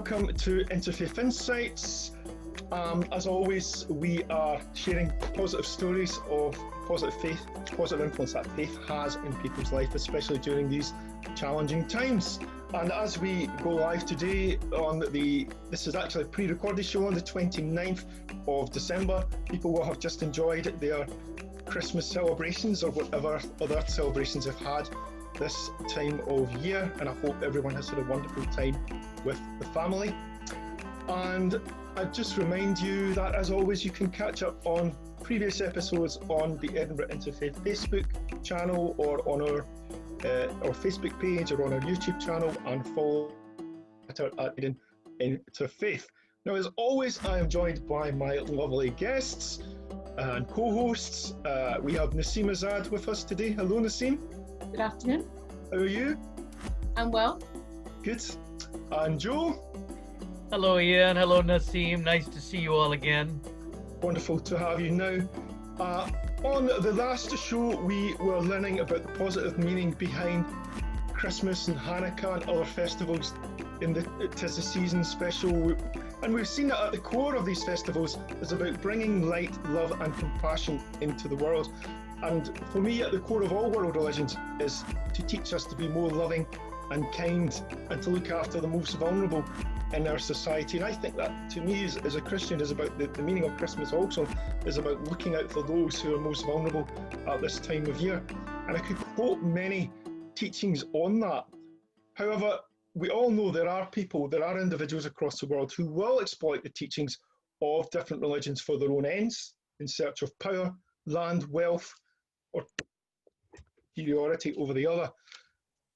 welcome to Interfaith Insights. As always, we are sharing positive stories of positive faith, positive influence that faith has in people's life, especially during these challenging times. And as we go live today this is actually a pre-recorded show on the 29th of December. People will have just enjoyed their Christmas celebrations or whatever other celebrations they've had this time of year, and I hope everyone has had a wonderful time with the family. And I just remind you that, as always, you can catch up on previous episodes on the Edinburgh Interfaith Facebook channel or on our Facebook page or on our YouTube channel, and follow Twitter at Interfaith. Now, as always, I am joined by my lovely guests and co-hosts. We have Naseem Azad with us today. Hello, Naseem. Good afternoon. How are you? I'm well. Good. And Joe? Hello, Ian. Hello, Naseem. Nice to see you all again. Wonderful to have you. Now, on the last show, we were learning about the positive meaning behind Christmas and Hanukkah and other festivals in the Tis the Season special. And we've seen that at the core of these festivals is about bringing light, love and compassion into the world. And for me, at the core of all world religions is to teach us to be more loving and kind and to look after the most vulnerable in our society. And I think that, to me, as a Christian, is about the meaning of Christmas also is about looking out for those who are most vulnerable at this time of year. And I could quote many teachings on that. However, we all know there are individuals across the world who will exploit the teachings of different religions for their own ends, in search of power, land, wealth, or superiority over the other.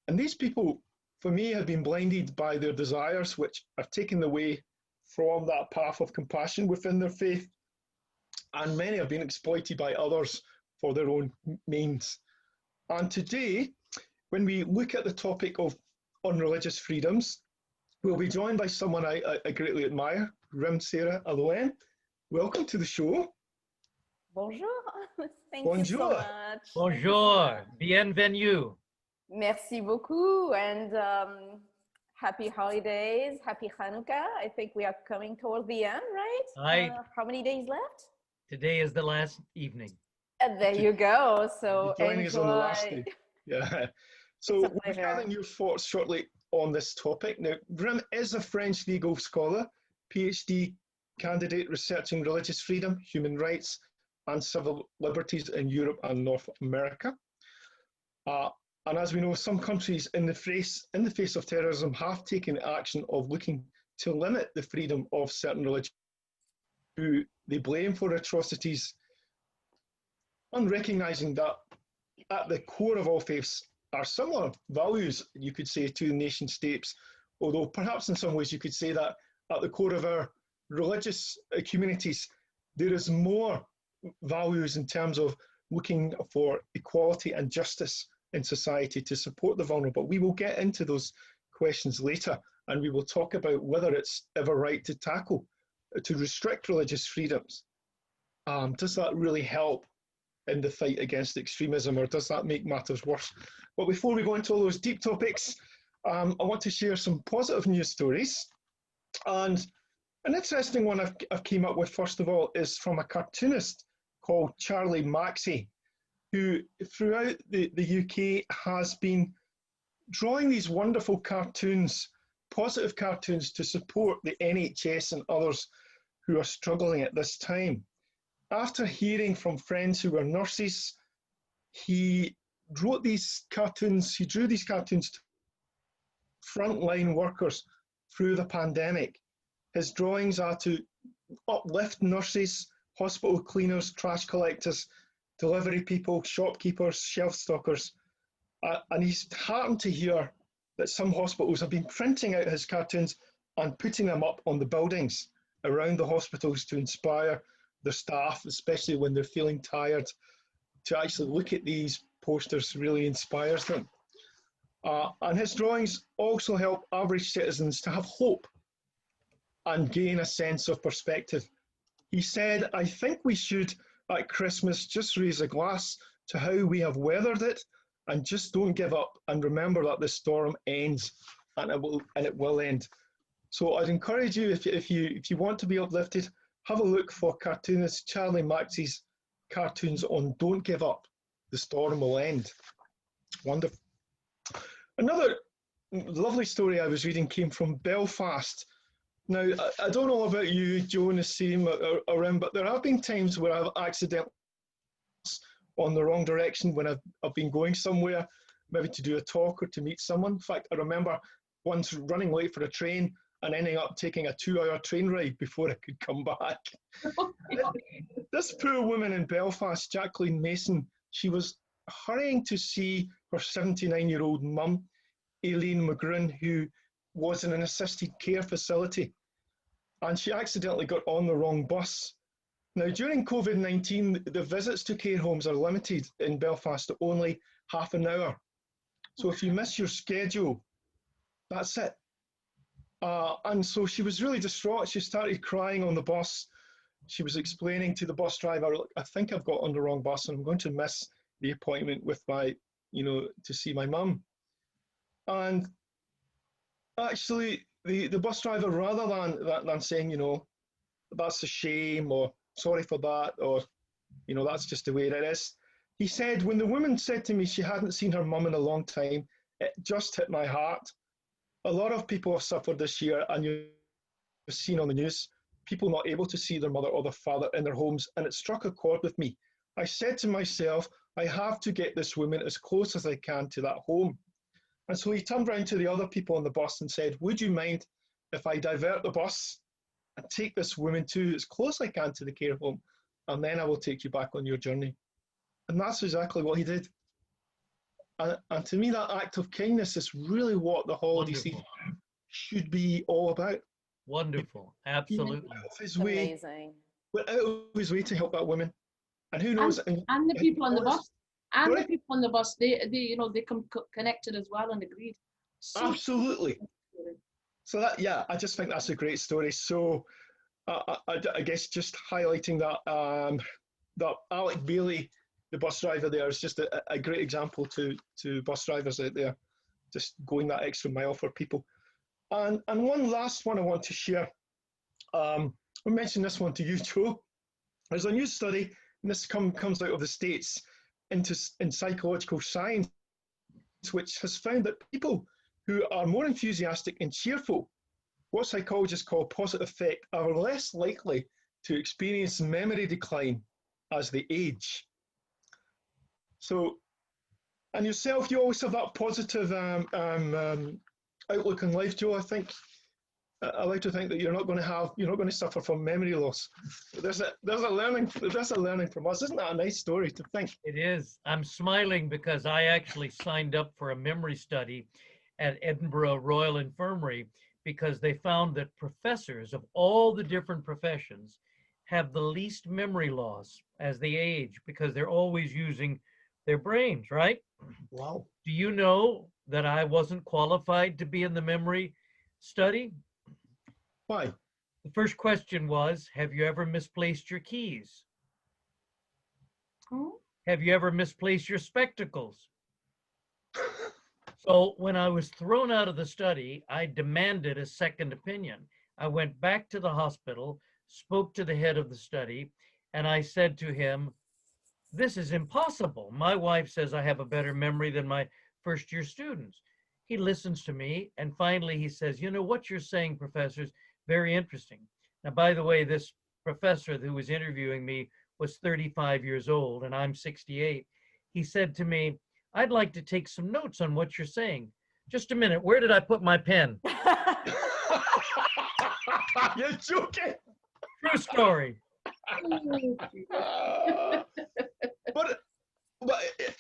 And these people, for me, have been blinded by their desires, which are taken away from that path of compassion within their faith. And many have been exploited by others for their own means. And today, when we look at the topic of unreligious freedoms, we'll be joined by someone I greatly admire, Rim Sarah Alouane. Welcome to the show. Bonjour. Thank Bonjour. you so much. Bonjour. Bienvenue. Merci beaucoup, and happy holidays, happy Hanukkah. I think we are coming toward the end, right? How many days left? Today is the last evening. There you go. So joining us on the last enjoy. day. Yeah. So we'll be having your thoughts shortly on this topic. Now, Rim is a French legal scholar, PhD candidate researching religious freedom, human rights, and civil liberties in Europe and North America. And as we know, some countries in the face of terrorism have taken the action of looking to limit the freedom of certain religions who they blame for atrocities, and recognising that at the core of all faiths are similar values, you could say, to the nation states, although perhaps in some ways you could say that at the core of our religious communities, there is more values in terms of looking for equality and justice in society to support the vulnerable. We will get into those questions later, and we will talk about whether it's ever right to restrict religious freedoms. Does that really help in the fight against extremism, or does that make matters worse? But before we go into all those deep topics, I want to share some positive news stories. And an interesting one I've came up with, first of all, is from a cartoonist called Charlie Maxey, who throughout the UK has been drawing these wonderful cartoons, positive cartoons, to support the NHS and others who are struggling at this time. After hearing from friends who were nurses, he drew these cartoons to frontline workers through the pandemic. His drawings are to uplift nurses, hospital cleaners, trash collectors, delivery people, shopkeepers, shelf stockers. And he's heartened to hear that some hospitals have been printing out his cartoons and putting them up on the buildings around the hospitals to inspire the staff, especially when they're feeling tired. To actually look at these posters really inspires them. And his drawings also help average citizens to have hope and gain a sense of perspective. He said, "I think we should, at Christmas, just raise a glass to how we have weathered it, and just don't give up, and remember that the storm ends, and it will end." So I'd encourage you, if you want to be uplifted, have a look for cartoonist Charlie Maxey's cartoons on Don't Give Up, The Storm Will End. Wonderful. Another lovely story I was reading came from Belfast. Now, I don't know about you, Joe, Nassim, or Rim, but there have been times where I've accidentally on the wrong direction when I've been going somewhere, maybe to do a talk or to meet someone. In fact, I remember once running late for a train and ending up taking a 2-hour train ride before I could come back. This poor woman in Belfast, Jacqueline Mason, she was hurrying to see her 79-year-old mum, Aileen McGrinn, who was in an assisted care facility. And she accidentally got on the wrong bus. Now, during COVID-19, the visits to care homes are limited in Belfast to only half an hour. So if you miss your schedule, that's it. And so she was really distraught. She started crying on the bus. She was explaining to the bus driver, "Look, I think I've got on the wrong bus and I'm going to miss the appointment with my, to see my mum." And actually, the bus driver, rather than saying, that's a shame, or sorry for that, or, that's just the way it is, he said, when the woman said to me she hadn't seen her mum in a long time, it just hit my heart. A lot of people have suffered this year, and you've seen on the news, people not able to see their mother or their father in their homes, and it struck a chord with me. I said to myself, I have to get this woman as close as I can to that home. And so he turned around to the other people on the bus and said, would you mind if I divert the bus and take this woman to as close as I can to the care home, and then I will take you back on your journey. And that's exactly what he did. And to me, that act of kindness is really what the holiday season should be all about. Wonderful. Absolutely. Amazing. Went out of his way to help that woman. And who knows? And the people on the bus. And the people on the bus, they connected as well and agreed. So absolutely. So I just think that's a great story. So I guess just highlighting that Alec Bailey, the bus driver there, is just a great example to bus drivers out there, just going that extra mile for people. And one last one I want to share. I'll mention this one to you, Joe. There's a new study, and this comes out of the States, in psychological science, which has found that people who are more enthusiastic and cheerful, what psychologists call positive affect, are less likely to experience memory decline as they age. So, and yourself, you always have that positive outlook in life, Joe. I think I like to think that you're not going to suffer from memory loss. There's a learning from us. Isn't that a nice story to think? It is. I'm smiling because I actually signed up for a memory study at Edinburgh Royal Infirmary because they found that professors of all the different professions have the least memory loss as they age because they're always using their brains, right? Wow. Do you know that I wasn't qualified to be in the memory study? Why? The first question was, have you ever misplaced your keys? Have you ever misplaced your spectacles? So when I was thrown out of the study, I demanded a second opinion. I went back to the hospital, spoke to the head of the study, and I said to him, this is impossible. My wife says I have a better memory than my first-year students. He listens to me, and finally he says, you know, what you're saying, professors, very interesting. Now, by the way, this professor who was interviewing me was 35 years old, and I'm 68. He said to me, I'd like to take some notes on what you're saying. Just a minute, where did I put my pen? You're joking. True story. But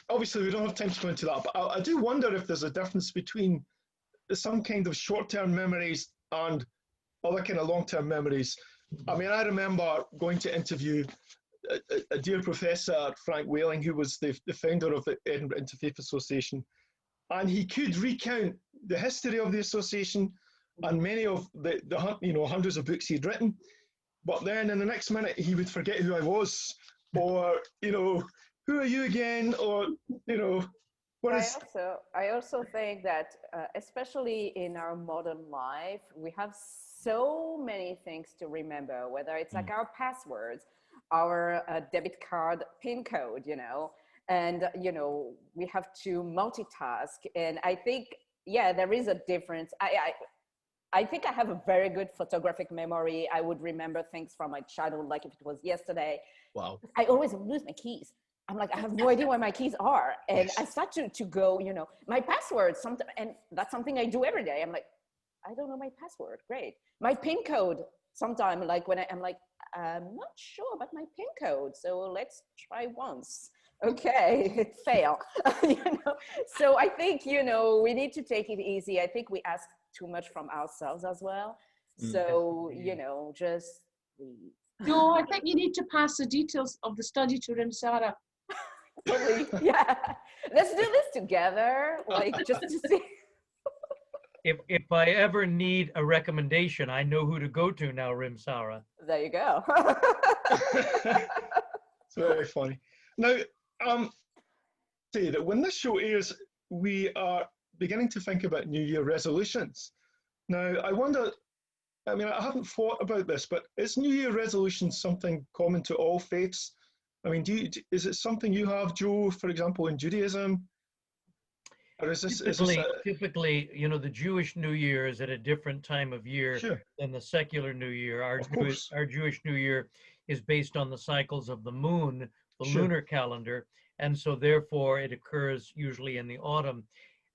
obviously we don't have time to go into that, but I do wonder if there's a difference between some kind of short-term memories and other kind of long-term memories. I mean, I remember going to interview a dear professor, Frank Whaling, who was the founder of the Edinburgh Interfaith Association, and he could recount the history of the association and many of the hundreds of books he'd written, but then in the next minute he would forget who I was, or who are you again, or I also think that, especially in our modern life, we have so many things to remember, whether it's like our passwords, our debit card PIN code, and, we have to multitask. And I think, yeah, there is a difference. I think I have a very good photographic memory. I would remember things from my childhood, like if it was yesterday. Wow. I always lose my keys. I'm like, I have no idea where my keys are. And I start to go, my password, and that's something I do every day. I'm like, I don't know my password. Great. My PIN code, sometime, like when I'm like, I'm not sure about my PIN code. So let's try once. Okay, fail. So I think, we need to take it easy. I think we ask too much from ourselves as well. So, just breathe. No, I think you need to pass the details of the study to Rim Sarah. Yeah, let's do this together, like just to see. If I ever need a recommendation, I know who to go to now, Rim Sarah. There you go. It's very funny. Now, say that when this show airs, we are beginning to think about New Year resolutions. Now, I wonder, I haven't thought about this, but is New Year resolution something common to all faiths? Is it something you have, Joe, for example, in Judaism? Or is this typically, the Jewish New Year is at a different time of year than the secular New Year. Our Jewish New Year is based on the cycles of the moon, the lunar calendar, and so therefore it occurs usually in the autumn.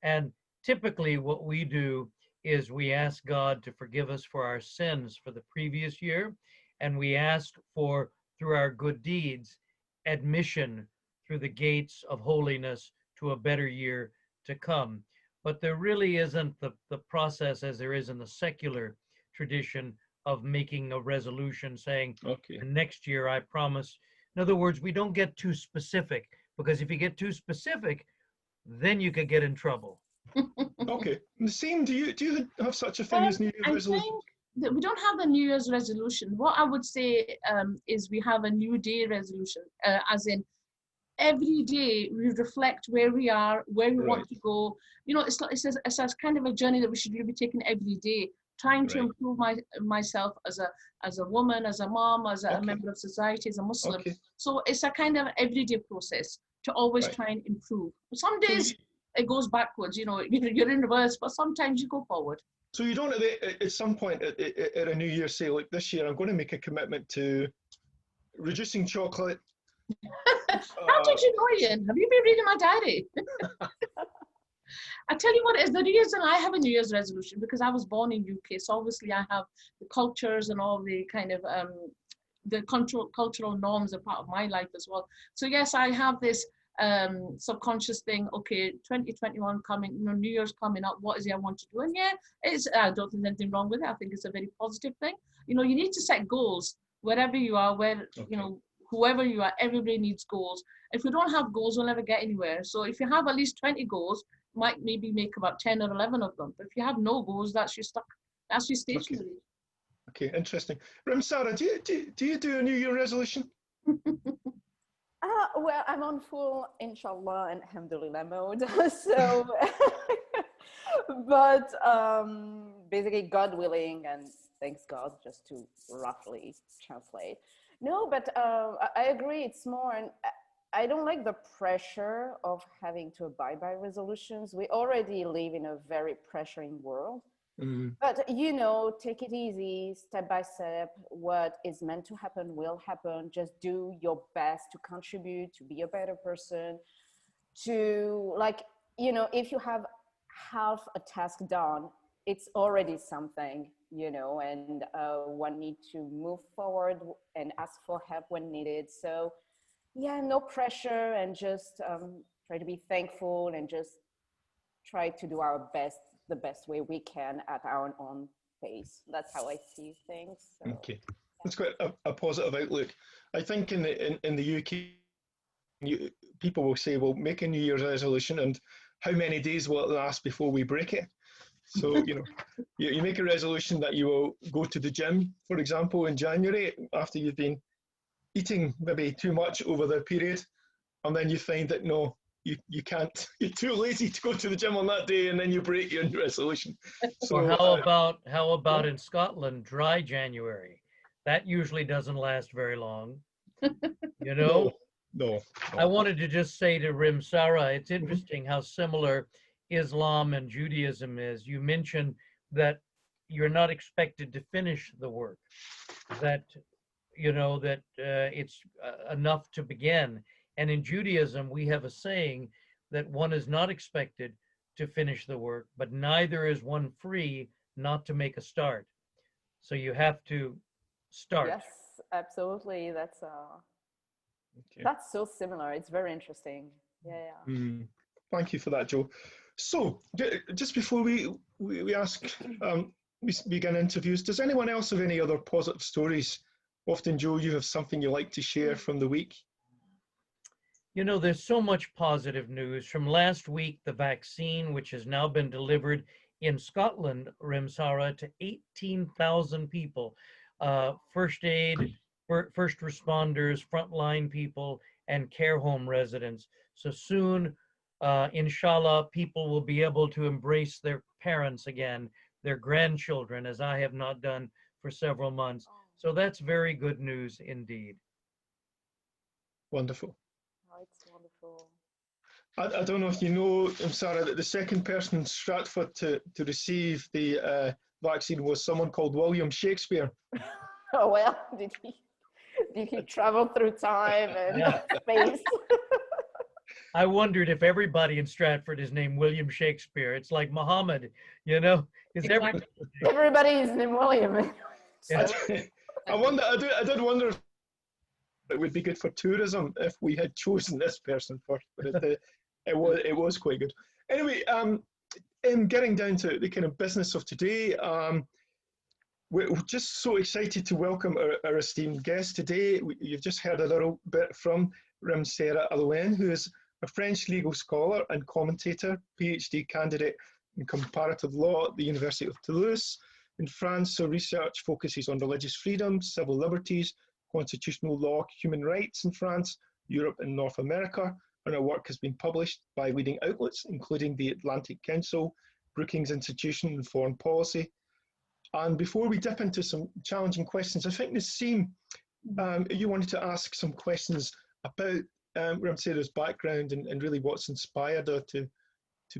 And typically what we do is we ask God to forgive us for our sins for the previous year, and we ask for, through our good deeds, admission through the gates of holiness to a better year to come. But there really isn't the process as there is in the secular tradition of making a resolution saying, next year I promise. In other words, we don't get too specific, because if you get too specific, then you could get in trouble. Okay. Nassim, do you have such a thing as New Year's resolution? We don't have a New Year's resolution. What I would say is we have a New Day resolution, as in every day we reflect where we are, where we want to go. It's a kind of a journey that we should really be taking every day, trying to improve myself as a woman, as a mom, as a member of society, as a Muslim. So it's a kind of everyday process to always try and improve. Some days it goes backwards, you're in reverse, but sometimes you go forward. So you don't at some point at a New Year say, like, this year I'm going to make a commitment to reducing chocolate. How did you know, Ian? Have you been reading my diary? I tell you what, is the reason I have a New Year's resolution, because I was born in UK, so obviously I have the cultures and all the kind of the cultural norms are part of my life as well. So yes, I have this subconscious thing. Okay, 2021 coming, New Year's coming up. What is it I want to do? And I don't think there's anything wrong with it. I think it's a very positive thing. You need to set goals wherever you are, whoever you are. Everybody needs goals. If we don't have goals, we'll never get anywhere. So if you have at least 20 goals, might maybe make about 10 or 11 of them. But if you have no goals, that's your stuck. That's your stationary. Okay, interesting. Rim Sarah, do you do a New Year resolution? Well, I'm on full inshallah and alhamdulillah mode. So, but basically, God willing, and thanks God, just to roughly translate. No, but I agree. It's more, and I don't like the pressure of having to abide by resolutions. We already live in a very pressuring world. Mm-hmm. But, take it easy, step by step. What is meant to happen will happen. Just do your best to contribute, to be a better person, to if you have half a task done, it's already something, and one need to move forward and ask for help when needed. So yeah, no pressure, and just try to be thankful and just try to do our best, the best way we can at our own pace. That's how I see things. So, okay, that's quite a positive outlook. I think in the UK, people will say, well, make a New Year's resolution, and how many days will it last before we break it? So, you make a resolution that you will go to the gym, for example, in January, after you've been eating maybe too much over the period, and then you find that, no, you can't, you're too lazy to go to the gym on that day, and then you break your resolution. So Or how about in Scotland, dry January? That usually doesn't last very long. You know, no. I wanted to just say to Rim Sarah, it's Mm-hmm. interesting how similar Islam and Judaism is. You mentioned that you're not expected to finish the work, that it's enough to begin. And in Judaism, we have a saying that one is not expected to finish the work, but neither is one free not to make a start. So you have to start. Yes, absolutely. Okay. That's so similar. It's very interesting. Yeah. Thank you for that, Joe. So just before we ask, we begin interviews, does anyone else have any other positive stories? Often, Joe, you have something you like to share from the week. You know, there's so much positive news. From last week, the vaccine, which has now been delivered in Scotland, Rim Sarah, to 18,000 people, first aid, first responders, frontline people, and care home residents. So soon, inshallah, people will be able to embrace their parents again, their grandchildren, as I have not done for several months. So that's very good news indeed. Wonderful. Oh, it's wonderful. I don't know if you know, Sarah, that the second person in Stratford to receive the vaccine was someone called William Shakespeare. Oh, well, did he travel through time and space? I wondered if everybody in Stratford is named William Shakespeare. It's like Muhammad, you know? Is Exactly. Everybody is named William. Yeah. I did wonder if it would be good for tourism if we had chosen this person first, but it was quite good. Anyway, in getting down to the kind of business of today, we're just so excited to welcome our esteemed guest today. You've just heard a little bit from Rim Sarah Alouane, who is a French legal scholar and commentator, PhD candidate in comparative law at the University of Toulouse. In France, her research focuses on religious freedom, civil liberties, constitutional law, human rights in France, Europe and North America, and her work has been published by leading outlets, including the Atlantic Council, Brookings Institution and Foreign Policy. And before we dip into some challenging questions, I think Naseem, you wanted to ask some questions about Rim Sarah's background and really what's inspired her to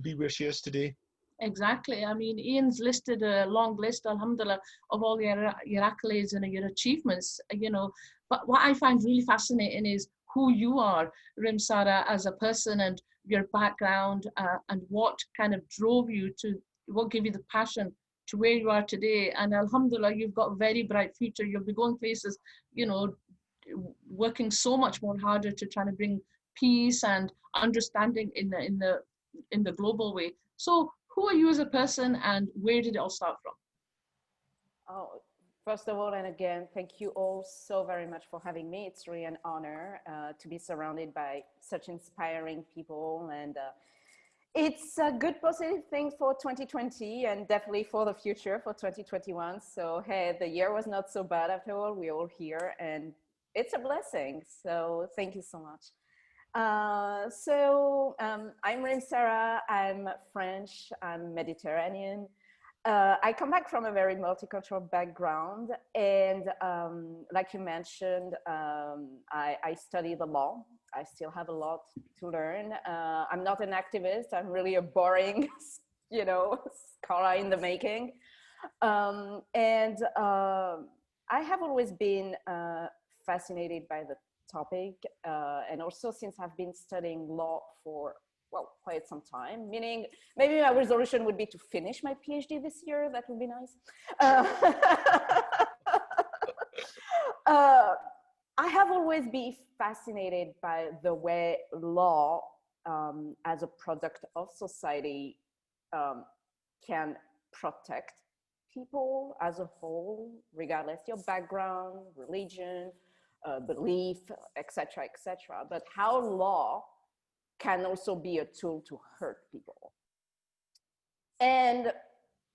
be where she is today. Exactly. I mean, Ian's listed a long list, alhamdulillah, of all your accolades and your achievements, you know. But what I find really fascinating is who you are, Rim Sarah, as a person, and your background, and what kind of drove you to, what gave you the passion to where you are today. And alhamdulillah, you've got a very bright future. You'll be going places, you know, working so much more harder to try to bring peace and understanding in the global way. So who are you as a person, and where did it all start from? Oh, first of all, and again, thank you all so very much for having me. It's really an honor to be surrounded by such inspiring people, and it's a good positive thing for 2020 and definitely for the future for 2021. So, hey, the year was not so bad after all. We're all here and it's a blessing. So thank you so much. I'm Rim Sarah. I'm French. I'm Mediterranean. I come back from a very multicultural background, and like you mentioned, I study the law. I still have a lot to learn. I'm not an activist. I'm really a boring, scholar in the making. I have always been fascinated by the topic, and also since I've been studying law for quite some time, meaning maybe my resolution would be to finish my PhD this year. That would be nice. I have always been fascinated by the way law as a product of society can protect people as a whole, regardless your background, religion, belief, etc., etc. But how law can also be a tool to hurt people. And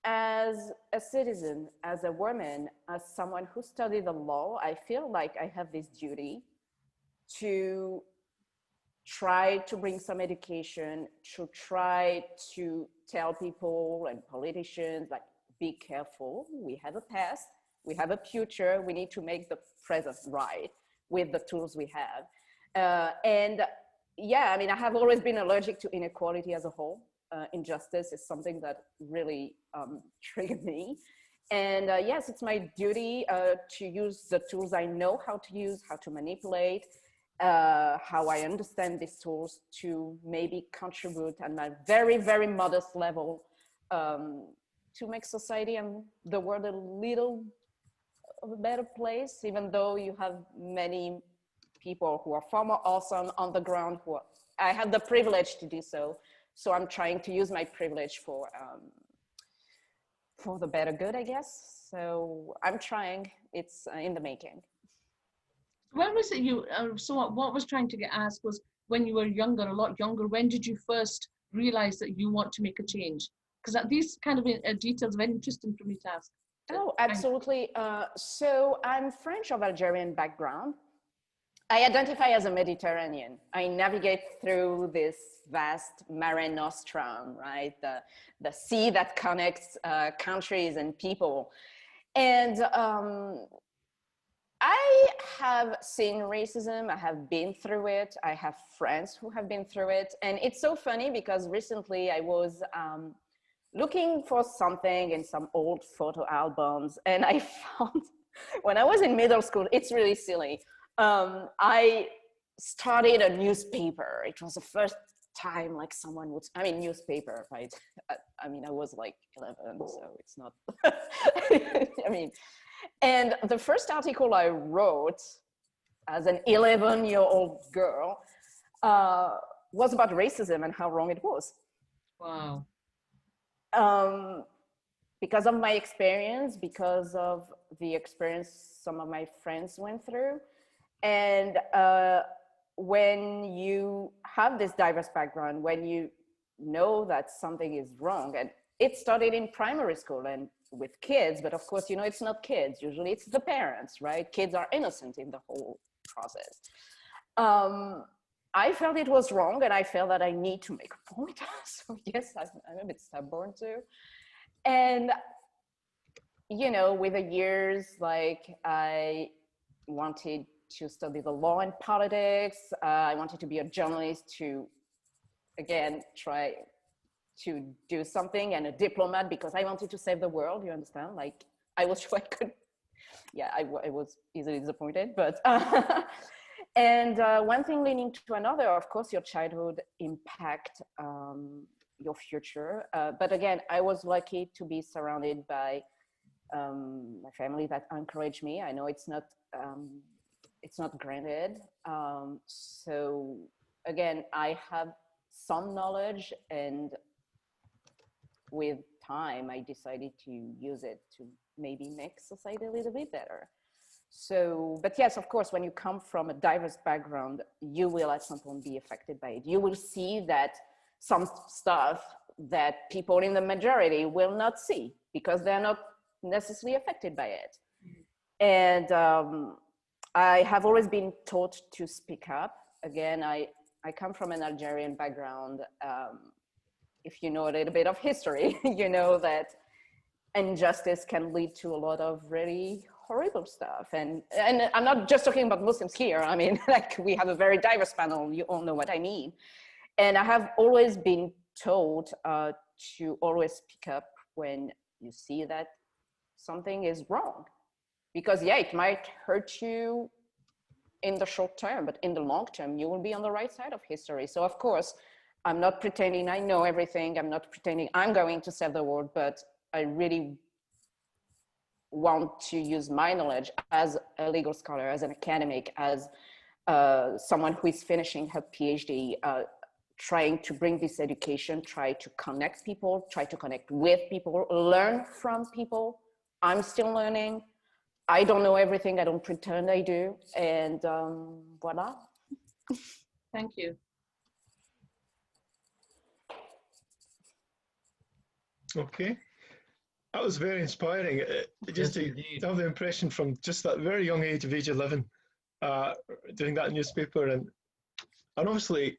as a citizen, as a woman, as someone who studied the law, I feel like I have this duty to try to bring some education, to try to tell people and politicians, like, be careful, we have a past, we have a future, we need to make the present right with the tools we have. And yeah, I mean, I have always been allergic to inequality as a whole. Injustice is something that really triggered me. And yes, it's my duty to use the tools I know how to use, how to manipulate, how I understand these tools to maybe contribute at my very, very modest level to make society and the world a little of a better place, even though you have many people who are far more awesome on the ground. I have the privilege to do so. So I'm trying to use my privilege for the better good, I guess. So I'm trying, it's in the making. When was it you, so what was trying to get asked was when you were younger, a lot younger, when did you first realize that you want to make a change? Because these kind of details are very interesting for me to ask. Oh, absolutely. So I'm French of Algerian background. I identify as a Mediterranean. I navigate through this vast Mare Nostrum, right? The sea that connects countries and people. And I have seen racism, I have been through it, I have friends who have been through it. And it's so funny because recently I was looking for something in some old photo albums, and I found, when I was in middle school, it's really silly. I started a newspaper. It was the first time like someone would, I mean, newspaper, right? I mean, I was like 11, so it's not, I mean, and the first article I wrote as an 11-year-old girl was about racism and how wrong it was. Wow. Because of my experience, because of the experience some of my friends went through. And when you have this diverse background, when you know that something is wrong, and it started in primary school and with kids, but of course, you know, it's not kids, usually it's the parents, right? Kids are innocent in the whole process. I felt it was wrong, and I felt that I need to make a point. So yes, I'm a bit stubborn too. And, you know, with the years, like I wanted to study the law and politics. I wanted to be a journalist to, again, try to do something, and a diplomat because I wanted to save the world, you understand? Like I was sure I could, yeah, I was easily disappointed, but, and one thing leading to another, of course, your childhood impact your future. But again, I was lucky to be surrounded by my family that encouraged me. I know it's not granted. So again, I have some knowledge, and with time, I decided to use it to maybe make society a little bit better. So, but yes, of course, when you come from a diverse background, you will at some point be affected by it. You will see that some stuff that people in the majority will not see because they're not necessarily affected by it. And I have always been taught to speak up. Again, I come from an Algerian background. If you know a little bit of history, you know that injustice can lead to a lot of really horrible stuff. And I'm not just talking about Muslims here. I mean, like we have a very diverse panel. You all know what I mean. And I have always been told to always speak up when you see that something is wrong. Because yeah, it might hurt you in the short term, but in the long term, you will be on the right side of history. So of course, I'm not pretending I know everything. I'm not pretending I'm going to save the world, but I really want to use my knowledge as a legal scholar, as an academic, as someone who is finishing her PhD, trying to bring this education, try to connect people, try to connect with people, learn from people. I'm still learning. I don't know everything. I don't pretend I do. And voila. Thank you. Okay. That was very inspiring. Just to have the impression from just that very young age of age 11, doing that newspaper, and obviously,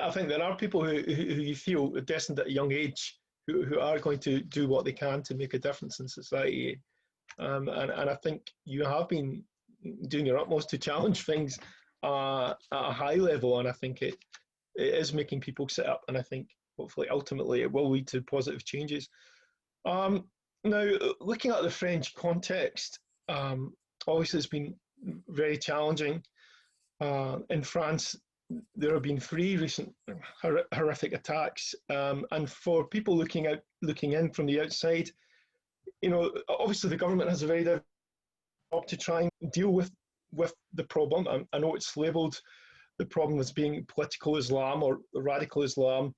I think there are people who you feel are destined at a young age who are going to do what they can to make a difference in society. And I think you have been doing your utmost to challenge things at a high level, and I think it is making people sit up, and I think hopefully ultimately it will lead to positive changes. Now, looking at the French context, obviously it's been very challenging. In France, there have been 3 recent horrific attacks, and for people looking in from the outside, obviously the government has a very difficult job to try and deal with the problem. I know it's labelled the problem as being political Islam or radical Islam,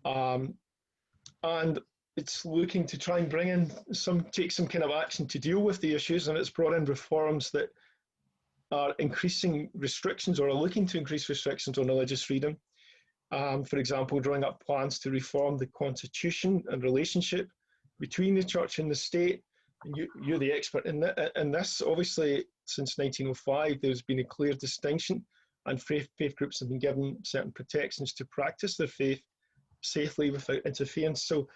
and it's looking to try and take some kind of action to deal with the issues, and it's brought in reforms that are increasing restrictions or are looking to increase restrictions on religious freedom. For example, drawing up plans to reform the constitution and relationship between the church and the state. And you're the expert in this. Obviously, since 1905, there's been a clear distinction, and faith groups have been given certain protections to practice their faith safely without interference. So,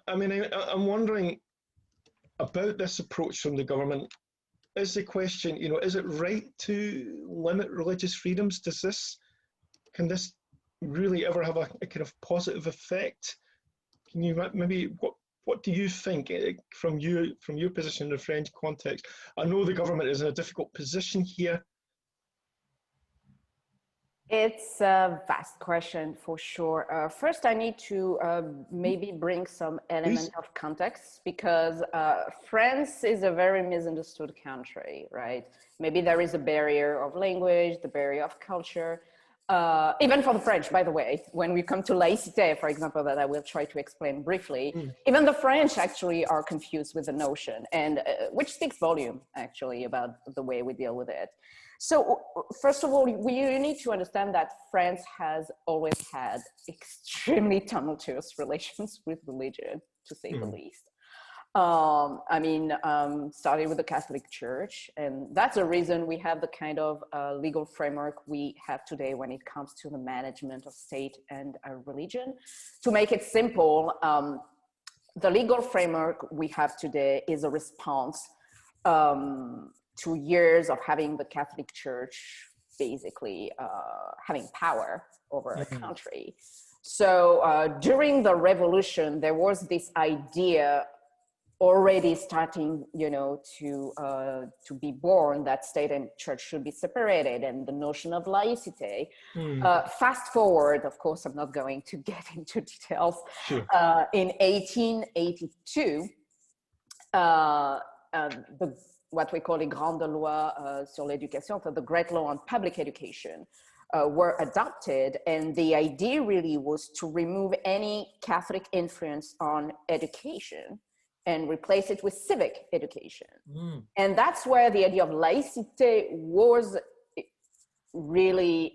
I'm wondering about this approach from the government. Is the question, is it right to limit religious freedoms? Can this really ever have a kind of positive effect? Can you maybe, what do you think from your position in the French context? I know the government is in a difficult position here. It's a vast question for sure. First, I need to maybe bring some element of context, because France is a very misunderstood country, right? Maybe there is a barrier of language, the barrier of culture, even for the French, by the way. When we come to laicité, for example, that I will try to explain briefly, even the French actually are confused with the notion, and which speaks volume actually about the way we deal with it. So first of all, you need to understand that France has always had extremely tumultuous relations with religion, to say the least. Starting with the Catholic Church, and that's the reason we have the kind of legal framework we have today when it comes to the management of state and religion. To make it simple, the legal framework we have today is a response to years of having the Catholic Church basically having power over a country. So during the revolution, there was this idea already starting, to be born, that state and church should be separated, and the notion of laicité. Fast forward, of course, I'm not going to get into details. Sure. In 1882, what we call les grandes lois sur l'éducation, so the great law on public education, were adopted, and the idea really was to remove any Catholic influence on education and replace it with civic education. And that's where the idea of laicité was really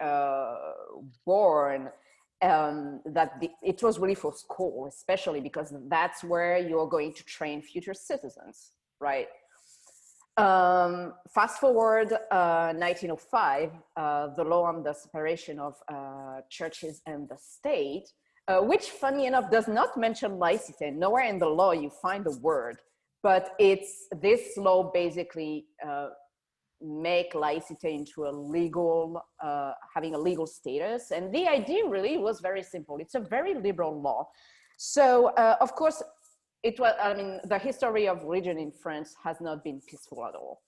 born, it was really for school, especially because that's where you're going to train future citizens, right? Fast forward 1905, the law on the separation of churches and the state, which, funny enough, does not mention laicité. Nowhere in the law you find the word, but this law basically make laicité into a legal, having a legal status. And the idea really was very simple. It's a very liberal law. So, of course, the history of religion in France has not been peaceful at all.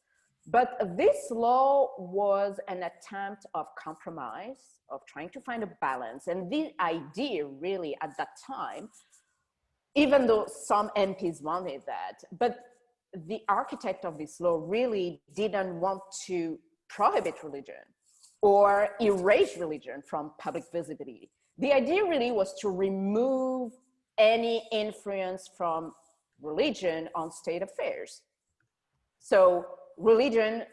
But this law was an attempt of compromise, of trying to find a balance. And the idea really at that time, even though some MPs wanted that, but the architect of this law really didn't want to prohibit religion or erase religion from public visibility. The idea really was to remove any influence from religion on state affairs. So religion,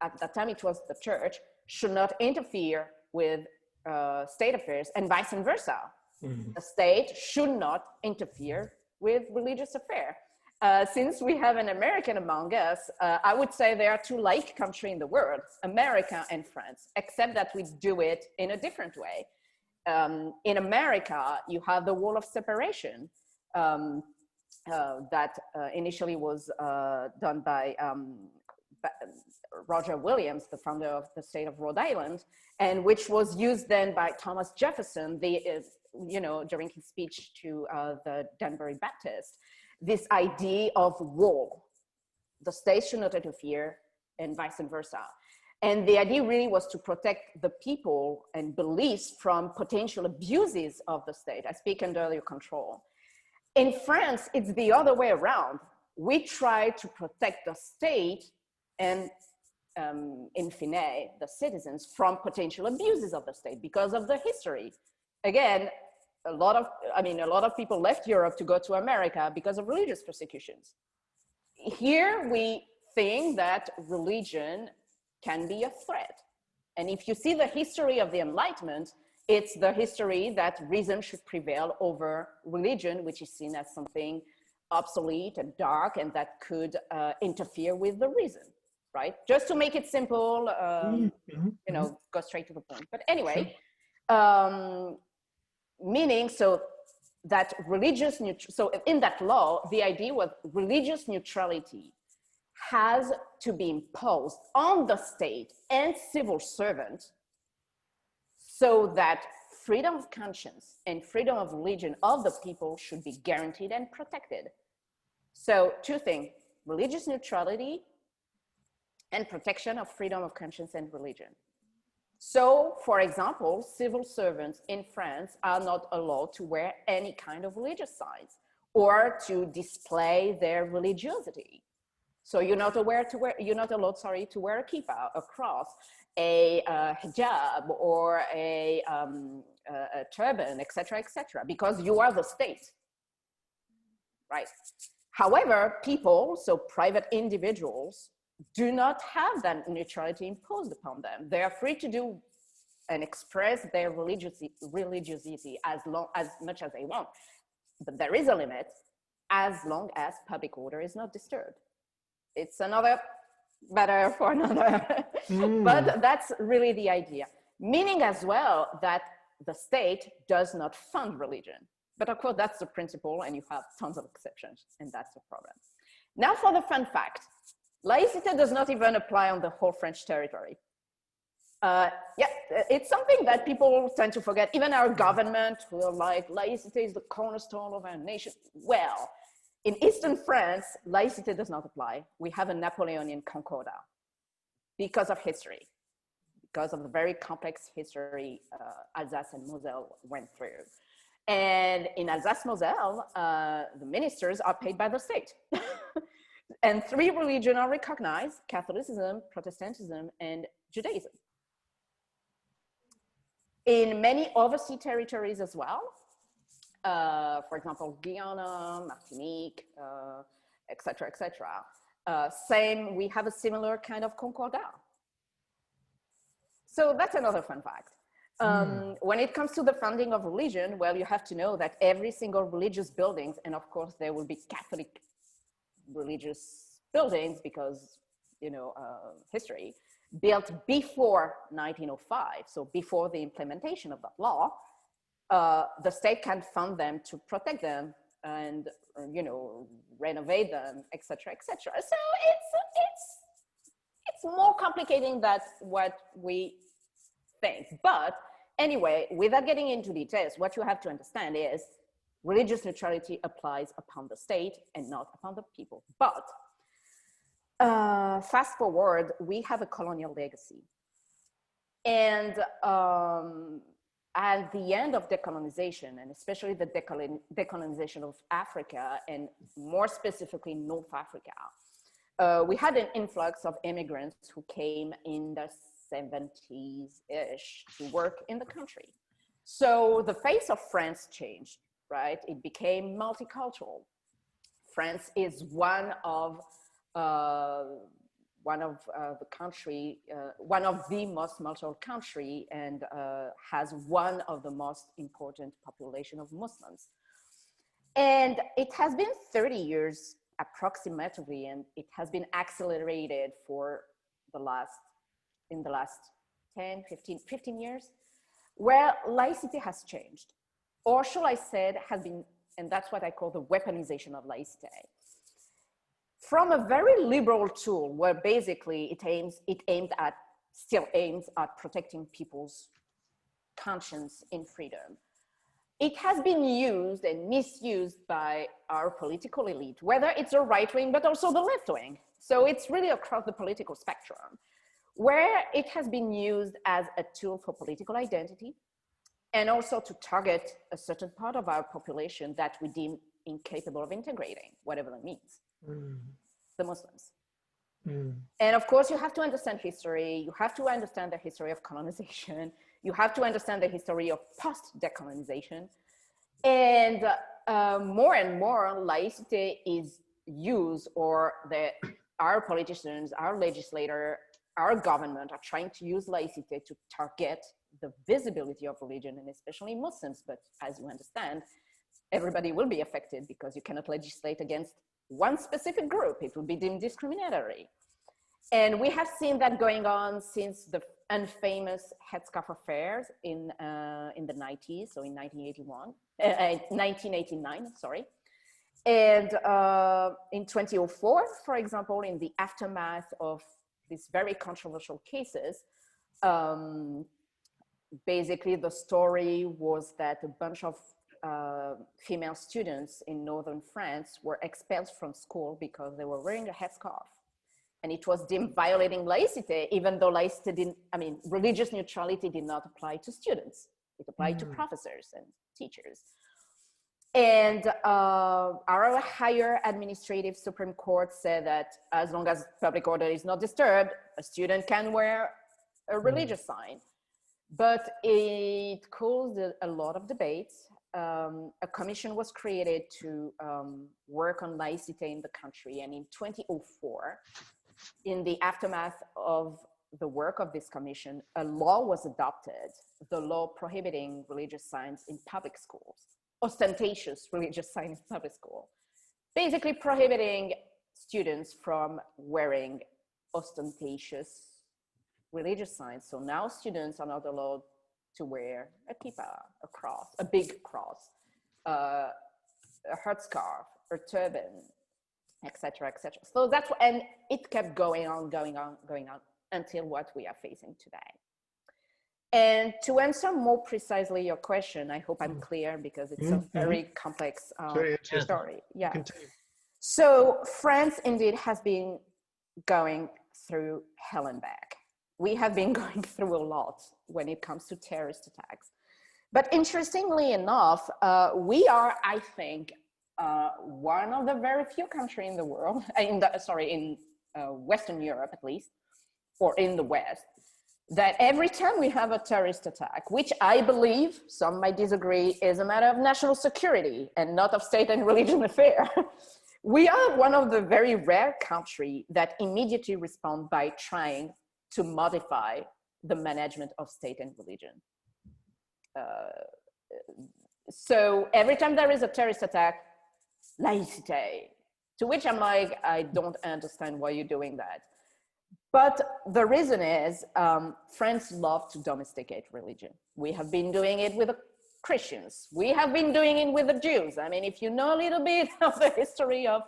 at that time it was the church, should not interfere with state affairs, and vice versa. The state should not interfere with religious affairs. since we have an American among us, I would say there are two like countries in the world, America and France, except that we do it in a different way. In America, you have the wall of separation that initially was done by Roger Williams, the founder of the state of Rhode Island, and which was used then by Thomas Jefferson, during his speech to the Danbury Baptist, this idea of wall. The state should not interfere and vice versa. And the idea really was to protect the people and beliefs from potential abuses of the state. I speak under your control. In France, it's the other way around. We try to protect the state and in fine, the citizens from potential abuses of the state because of the history. Again, a lot of people left Europe to go to America because of religious persecutions. Here we think that religion can be a threat. And if you see the history of the Enlightenment, it's the history that reason should prevail over religion, which is seen as something obsolete and dark and that could interfere with the reason, right? Just to make it simple, go straight to the point. But anyway, meaning so that so in that law, the idea was religious neutrality has to be imposed on the state and civil servants so that freedom of conscience and freedom of religion of the people should be guaranteed and protected. So two things, religious neutrality and protection of freedom of conscience and religion. So, for example, civil servants in France are not allowed to wear any kind of religious signs or to display their religiosity. So you're not allowed to wear a kippah, a cross, a hijab, or a turban, etc., because you are the state, right? However, people, so private individuals, do not have that neutrality imposed upon them. They are free to do and express their religiosity as much as they want, but there is a limit as long as public order is not disturbed. It's another matter for another, but that's really the idea. Meaning as well that the state does not fund religion. But of course, that's the principle, and you have tons of exceptions, and that's the problem. Now for the fun fact. Laicité does not even apply on the whole French territory. It's something that people tend to forget. Even our government will like, laicité is the cornerstone of our nation. Well, in Eastern France, laicité does not apply. We have a Napoleonian concordat because of history, because of the very complex history Alsace and Moselle went through. And in Alsace-Moselle, the ministers are paid by the state. And three religions are recognized: Catholicism, Protestantism, and Judaism. In many overseas territories as well, for example, Guyana, Martinique, etc., we have a similar kind of concordat. So that's another fun fact. When it comes to the funding of religion, well, you have to know that every single religious buildings, and of course there will be Catholic religious buildings because, history, built before 1905, so before the implementation of that law, the state can fund them to protect them and, renovate them, etc., etc. So it's more complicated than what we think. But anyway, without getting into details, what you have to understand is religious neutrality applies upon the state and not upon the people. But fast forward, we have a colonial legacy. And at the end of decolonization, and especially the decolonization of Africa, and more specifically North Africa, we had an influx of immigrants who came in the 70s-ish to work in the country. So the face of France changed, right? It became multicultural. France is one of the most multicultural country, and has one of the most important population of Muslims. And it has been 30 years approximately, and it has been accelerated in the last 10, 15 years, where laicity has changed. Or shall I say, has been, and that's what I call the weaponization of laicity. From a very liberal tool where basically still aims at protecting people's conscience in freedom, it has been used and misused by our political elite, whether it's the right wing, but also the left wing. So it's really across the political spectrum, where it has been used as a tool for political identity, and also to target a certain part of our population that we deem incapable of integrating, whatever that means, the Muslims. And of course, you have to understand history. You have to understand the history of colonization. You have to understand the history of post-decolonization. And more and more, laicity is used, or our politicians, our legislators, our government are trying to use laicity to target the visibility of religion, and especially Muslims. But as you understand, everybody will be affected because you cannot legislate against one specific group. It will be deemed discriminatory. And we have seen that going on since the infamous headscarf affairs in the 90s, so in 1989, sorry. And in 2004, for example, in the aftermath of these very controversial cases, basically the story was that a bunch of female students in northern France were expelled from school because they were wearing a headscarf. And it was deemed violating laicity, even though laicity religious neutrality did not apply to students. It applied to professors and teachers. And our higher administrative Supreme Court said that as long as public order is not disturbed, a student can wear a religious sign. But it caused a lot of debates. A commission was created to work on laicity in the country. And in 2004, in the aftermath of the work of this commission, a law was adopted, the law prohibiting religious signs in public schools, ostentatious religious signs in public school, basically prohibiting students from wearing ostentatious religious signs. So now students are not allowed to wear a kippah, a cross, a big cross, a headscarf, a turban, etc., etc. So that's what, and it kept going on until what we are facing today. And to answer more precisely your question, I hope I'm clear because it's a very complex story. Yeah. Continue. So France indeed has been going through hell and back. We have been going through a lot when it comes to terrorist attacks. But interestingly enough, we are, I think, one of the very few countries in the world, in Western Europe at least, or in the West, that every time we have a terrorist attack, which I believe, some might disagree, is a matter of national security and not of state and religion affair, we are one of the very rare countries that immediately respond by trying to modify the management of state and religion. So every time there is a terrorist attack, laicité, to which I'm like, I don't understand why you're doing that. But the reason is, France love to domesticate religion. We have been doing it with the Christians. We have been doing it with the Jews. I mean, if you know a little bit of the history of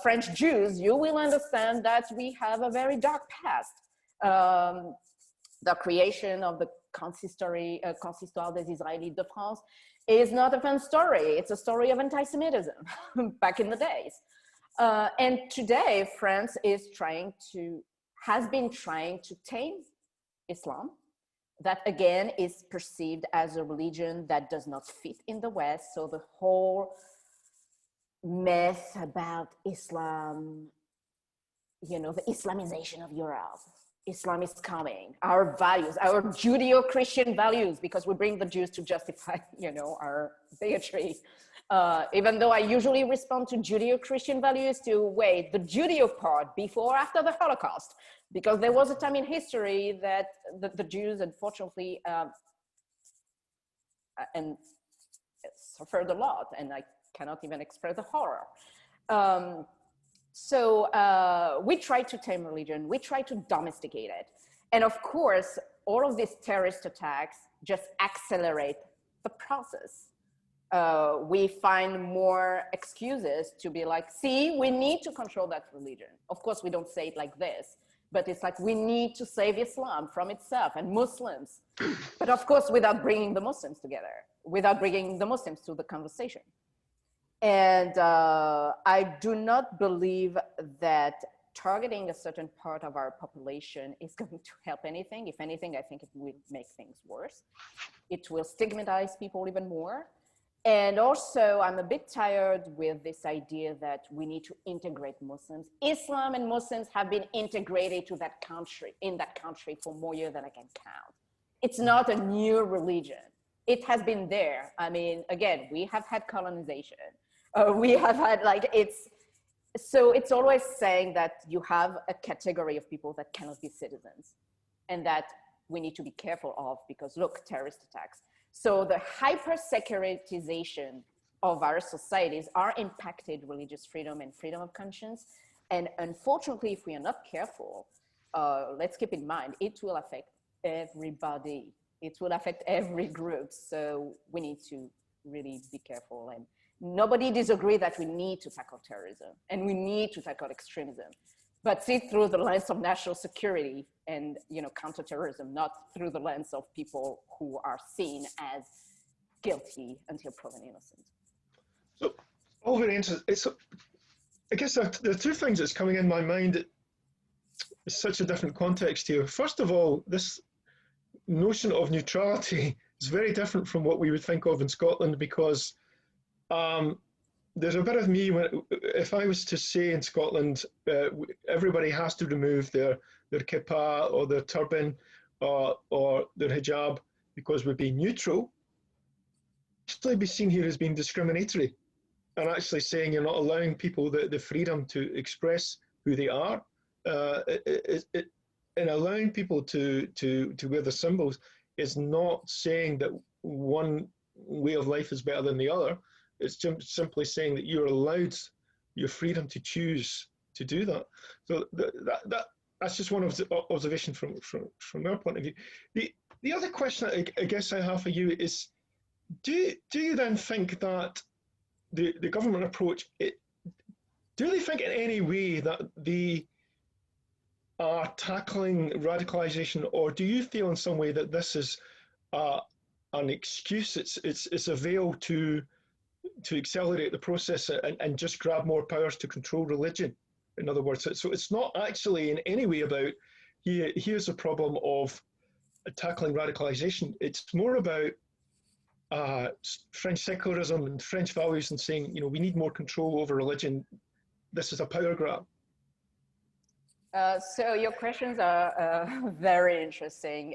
French Jews, you will understand that we have a very dark past. The creation of the Consistoire des Israélites de France is not a fun story. It's a story of anti-Semitism back in the days. And today, France has been trying to tame Islam. That again is perceived as a religion that does not fit in the West. So the whole myth about Islam, the Islamization of Europe, Islam is coming, our values, our Judeo-Christian values, because we bring the Jews to justify, our bigotry. Even though I usually respond to Judeo-Christian values to wait, the Judeo part before or after the Holocaust, because there was a time in history that the Jews, unfortunately, and suffered a lot, and I cannot even express the horror. We try to tame religion, we try to domesticate it. And of course, all of these terrorist attacks just accelerate the process. We find more excuses to be like, see, we need to control that religion. Of course, we don't say it like this, but it's like, we need to save Islam from itself and Muslims. But of course, without bringing the Muslims together, without bringing the Muslims to the conversation. And I do not believe that targeting a certain part of our population is going to help anything. If anything, I think it will make things worse. It will stigmatize people even more. And also, I'm a bit tired with this idea that we need to integrate Muslims. Islam and Muslims have been integrated to that country, in that country for more years than I can count. It's not a new religion. It has been there. I mean, again, we have had colonization. We have had so it's always saying that you have a category of people that cannot be citizens and that we need to be careful of because look, terrorist attacks. So the hyper-securitization of our societies are impacted religious freedom and freedom of conscience. And unfortunately, if we are not careful, let's keep in mind, it will affect everybody. It will affect every group. So we need to really be careful. And nobody disagrees that we need to tackle terrorism and we need to tackle extremism, but see through the lens of national security and counterterrorism, not through the lens of people who are seen as guilty until proven innocent. So, all very interesting. I guess there are two things that's coming in my mind. It's such a different context here. First of all, this notion of neutrality is very different from what we would think of in Scotland because there's a bit of me if I was to say in Scotland, everybody has to remove their kippah or their turban or their hijab because we're being neutral, actually be seen here as being discriminatory and actually saying you're not allowing people the freedom to express who they are. And allowing people to wear the symbols is not saying that one way of life is better than the other. It's simply saying that you're allowed your freedom to choose to do that. So that's just one observation from our point of view. The other question I guess I have for you is, do you then think that the government approach, do they think in any way that they are tackling radicalization, or do you feel in some way that this is an excuse, it's a veil to accelerate the process and just grab more powers to control religion, in other words? So it's not actually in any way about here's a problem of tackling radicalization. It's more about French secularism and French values and saying, we need more control over religion. This is a power grab. So your questions are very interesting.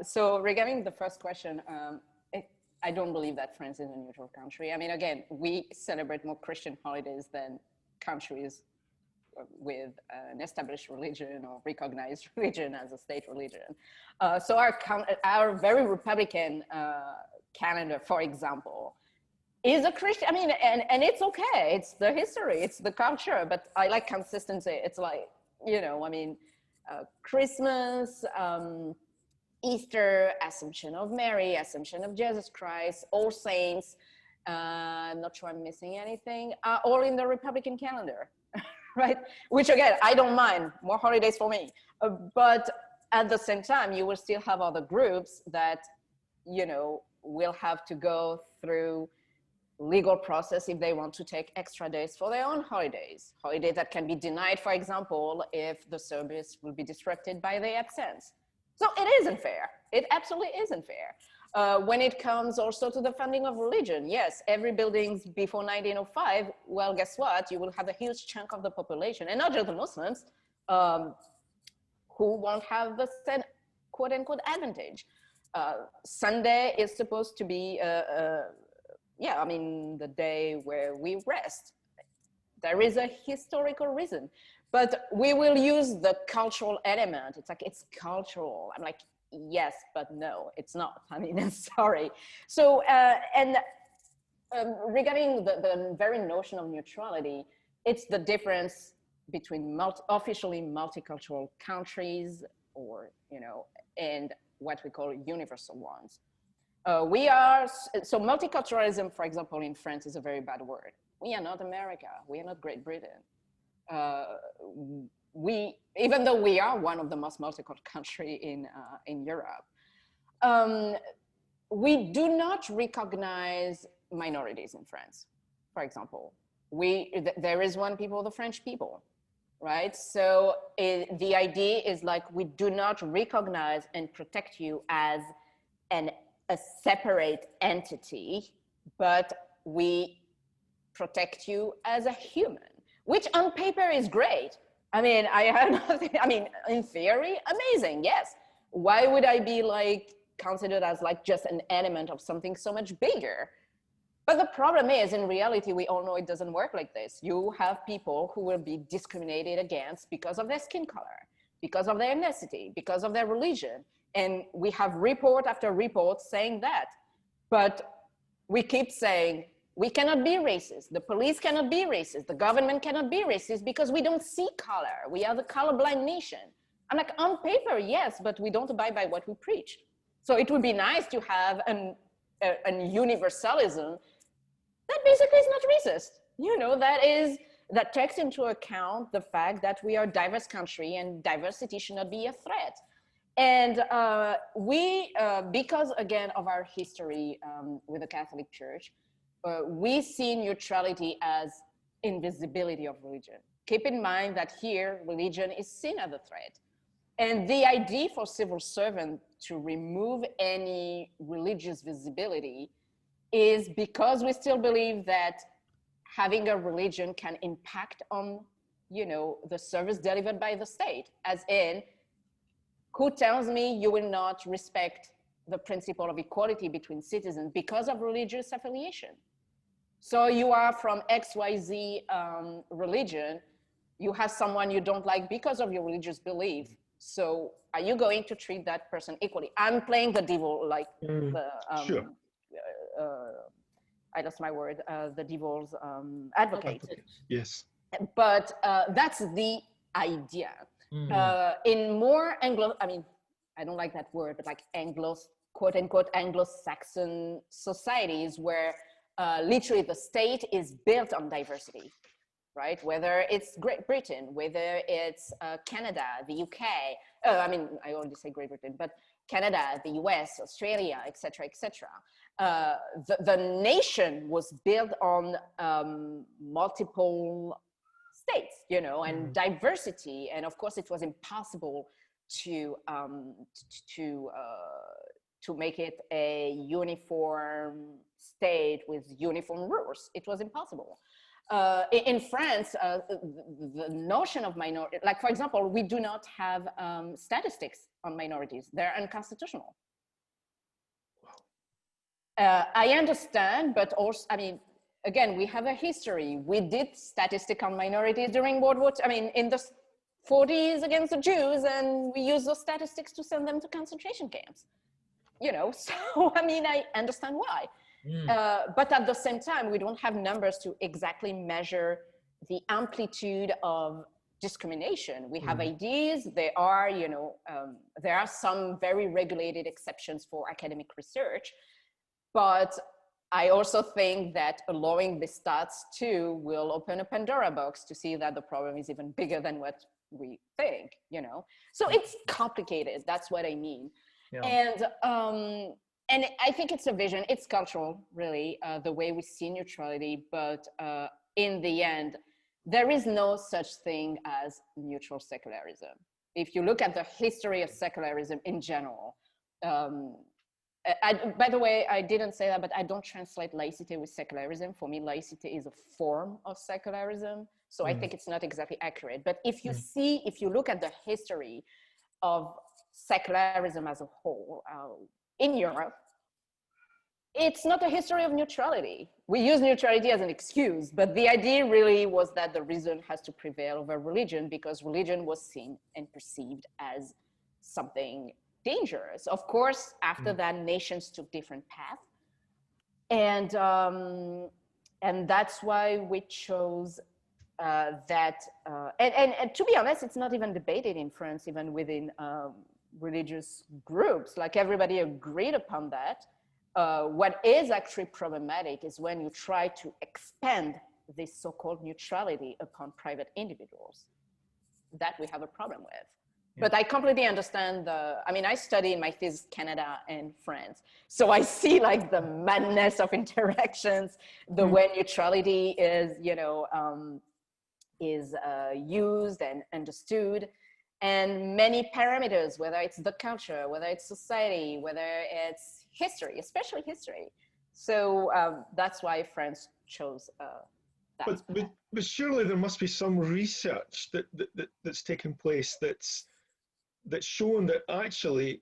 So regarding the first question, I don't believe that France is a neutral country. I mean, again, we celebrate more Christian holidays than countries with an established religion or recognized religion as a state religion. So our very Republican calendar, for example, is a Christian, I mean, and it's okay. It's the history, it's the culture, but I like consistency. It's like, Christmas, Easter, Assumption of Mary, Assumption of Jesus Christ, All Saints, I'm not sure I'm missing anything, all in the Republican calendar, right? Which again, I don't mind, more holidays for me. But at the same time, you will still have other groups that, will have to go through legal process if they want to take extra days for their own holidays that can be denied, for example, if the service will be disrupted by their absence. So it isn't fair. It absolutely isn't fair. When it comes also to the funding of religion, yes, every building before 1905, well, guess what? You will have a huge chunk of the population, and not just the Muslims, who won't have the same quote unquote advantage. Sunday is supposed to be, the day where we rest. There is a historical reason, but we will use the cultural element. It's like, it's cultural. I'm like, yes, but no, it's not. I mean, I'm sorry. So, regarding the very notion of neutrality, it's the difference between officially multicultural countries, or, you know, and what we call universal ones. So multiculturalism, for example, in France is a very bad word. We are not America. We are not Great Britain. Even though we are one of the most multicultural countries in Europe, we do not recognize minorities in France, for example. There is one people, the French people, right? So the idea is like, we do not recognize and protect you as a separate entity, but we protect you as a human, which on paper is great. I mean, I have nothing, I mean, in theory, amazing, yes. Why would I be like considered as like just an element of something so much bigger? But the problem is, in reality, we all know it doesn't work like this. You have people who will be discriminated against because of their skin color, because of their ethnicity, because of their religion. And we have report after report saying that. But we keep saying, we cannot be racist. The police cannot be racist. The government cannot be racist because we don't see color. We are the colorblind nation. I'm like, on paper, yes, but we don't abide by what we preach. So it would be nice to have an universalism that basically is not racist. You know, that takes into account the fact that we are a diverse country and diversity should not be a threat. And because again of our history with the Catholic Church, we see neutrality as invisibility of religion. Keep in mind that here, religion is seen as a threat. And the idea for civil servants to remove any religious visibility is because we still believe that having a religion can impact on, you know, the service delivered by the state, as in, who tells me you will not respect the principle of equality between citizens because of religious affiliation? So you are from XYZ religion, you have someone you don't like because of your religious belief. So are you going to treat that person equally? I'm playing the devil, like sure. I lost my word, the devil's advocate. Yes. But that's the idea. In more I mean, I don't like that word, but like quote unquote Anglo-Saxon societies where literally the state is built on diversity, right? Whether it's Great Britain, whether it's Canada, the UK, I mean, I already say Great Britain, but Canada, the US, Australia, et cetera, et cetera. The nation was built on multiple states, you know, and diversity. And of course, it was impossible to make it a uniform state with uniform rules. It was impossible. In France, the notion of minority, like for example, we do not have statistics on minorities. They're unconstitutional. I understand, but also, I mean, again, we have a history. We did statistics on minorities during World War II, I mean, in the 40s against the Jews, and we used those statistics to send them to concentration camps. You know, so, I mean, I understand why. But at the same time, we don't have numbers to exactly measure the amplitude of discrimination. We have ideas. There are, you know, there are some very regulated exceptions for academic research. But I also think that allowing the stats too will open a Pandora box to see that the problem is even bigger than what we think, you know? So it's complicated, that's what I mean. Yeah. And I think it's a vision, it's cultural, really, the way we see neutrality, but in the end, there is no such thing as neutral secularism. If you look at the history of secularism in general, by the way, I didn't say that, but I don't translate laicité with secularism. For me, laicité is a form of secularism. So I think it's not exactly accurate. But if you look at the history of secularism as a whole in Europe, it's not a history of neutrality. We use neutrality as an excuse, but the idea really was that the reason has to prevail over religion because religion was seen and perceived as something dangerous. Of course, after that, nations took different paths. And that's why we chose and to be honest, it's not even debated in France, even within religious groups. Like everybody agreed upon that. What is actually problematic is when you try to expand this so-called neutrality upon private individuals. That we have a problem with. Yeah. But I completely understand I mean, I study in my thesis Canada and France. So I see like the madness of interactions, the way neutrality is, you know, is used and understood, and many parameters, whether it's the culture, whether it's society, whether it's history, especially history. So that's why France chose But surely there must be some research that's taken place that's shown that actually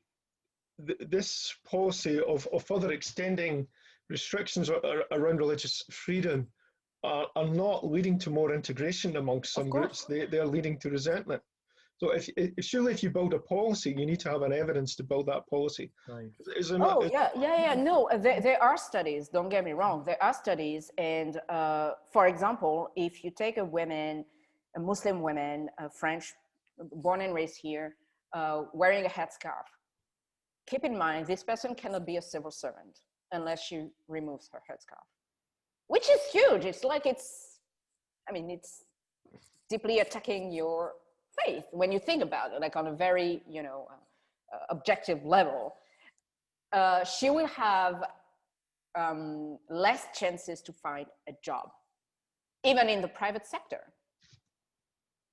this policy of further extending restrictions around religious freedom are not leading to more integration amongst some groups. They are leading to resentment. So surely if you build a policy, you need to have an evidence to build that policy. Right. No, there are studies, don't get me wrong. There are studies. And for example, if you take a Muslim woman, French, born and raised here, wearing a headscarf, keep in mind, this person cannot be a civil servant unless she removes her headscarf, which is huge. It's like, it's deeply attacking your faith when you think about it, like on a very, you know, objective level. She will have less chances to find a job, even in the private sector,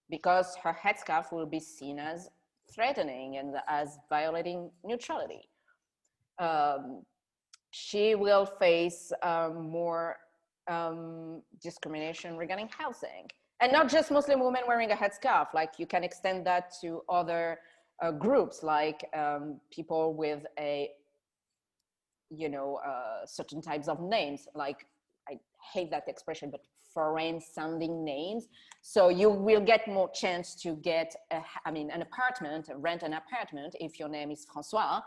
because her headscarf will be seen as threatening and as violating neutrality. She will face more discrimination regarding housing. And not just Muslim women wearing a headscarf, like you can extend that to other groups, like people with certain types of names, like, I hate that expression, but foreign sounding names. So you will get more chance to get, an apartment, rent an apartment if your name is François,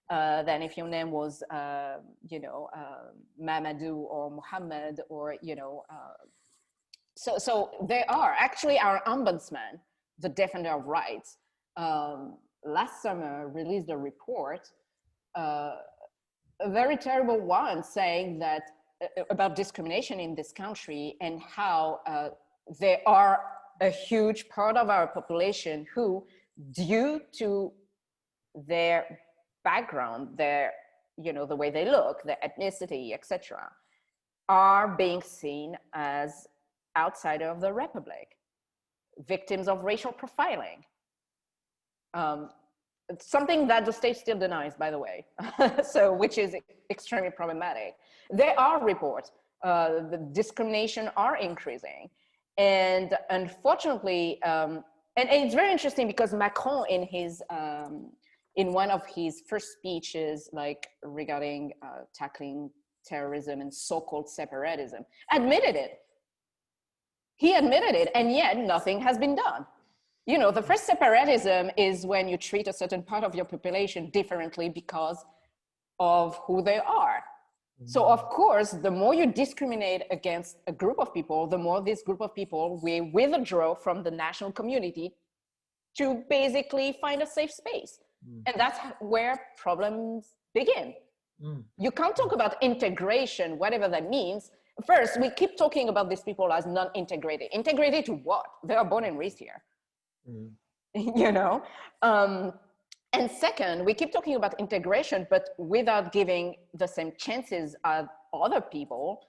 than if your name was, Mamadou or Muhammad or, So there are actually our ombudsman, the defender of rights, last summer released a report, a very terrible one, saying that about discrimination in this country and how there are a huge part of our population who, due to their background, their, the way they look, their ethnicity, etc., are being seen as outsider of the Republic, victims of racial profiling. Something that the state still denies, by the way, so which is extremely problematic. There are reports, the discrimination are increasing. And unfortunately, and it's very interesting because Macron in his, in one of his first speeches, like regarding tackling terrorism and so-called separatism, admitted it. He admitted it, and yet nothing has been done. The first separatism is when you treat a certain part of your population differently because of who they are. So of course, the more you discriminate against a group of people, the more this group of people will withdraw from the national community to basically find a safe space. And that's where problems begin. You can't talk about integration, whatever that means. First, we keep talking about these people as non-integrated. Integrated to what? They are born and raised here. And second, we keep talking about integration, but without giving the same chances as other people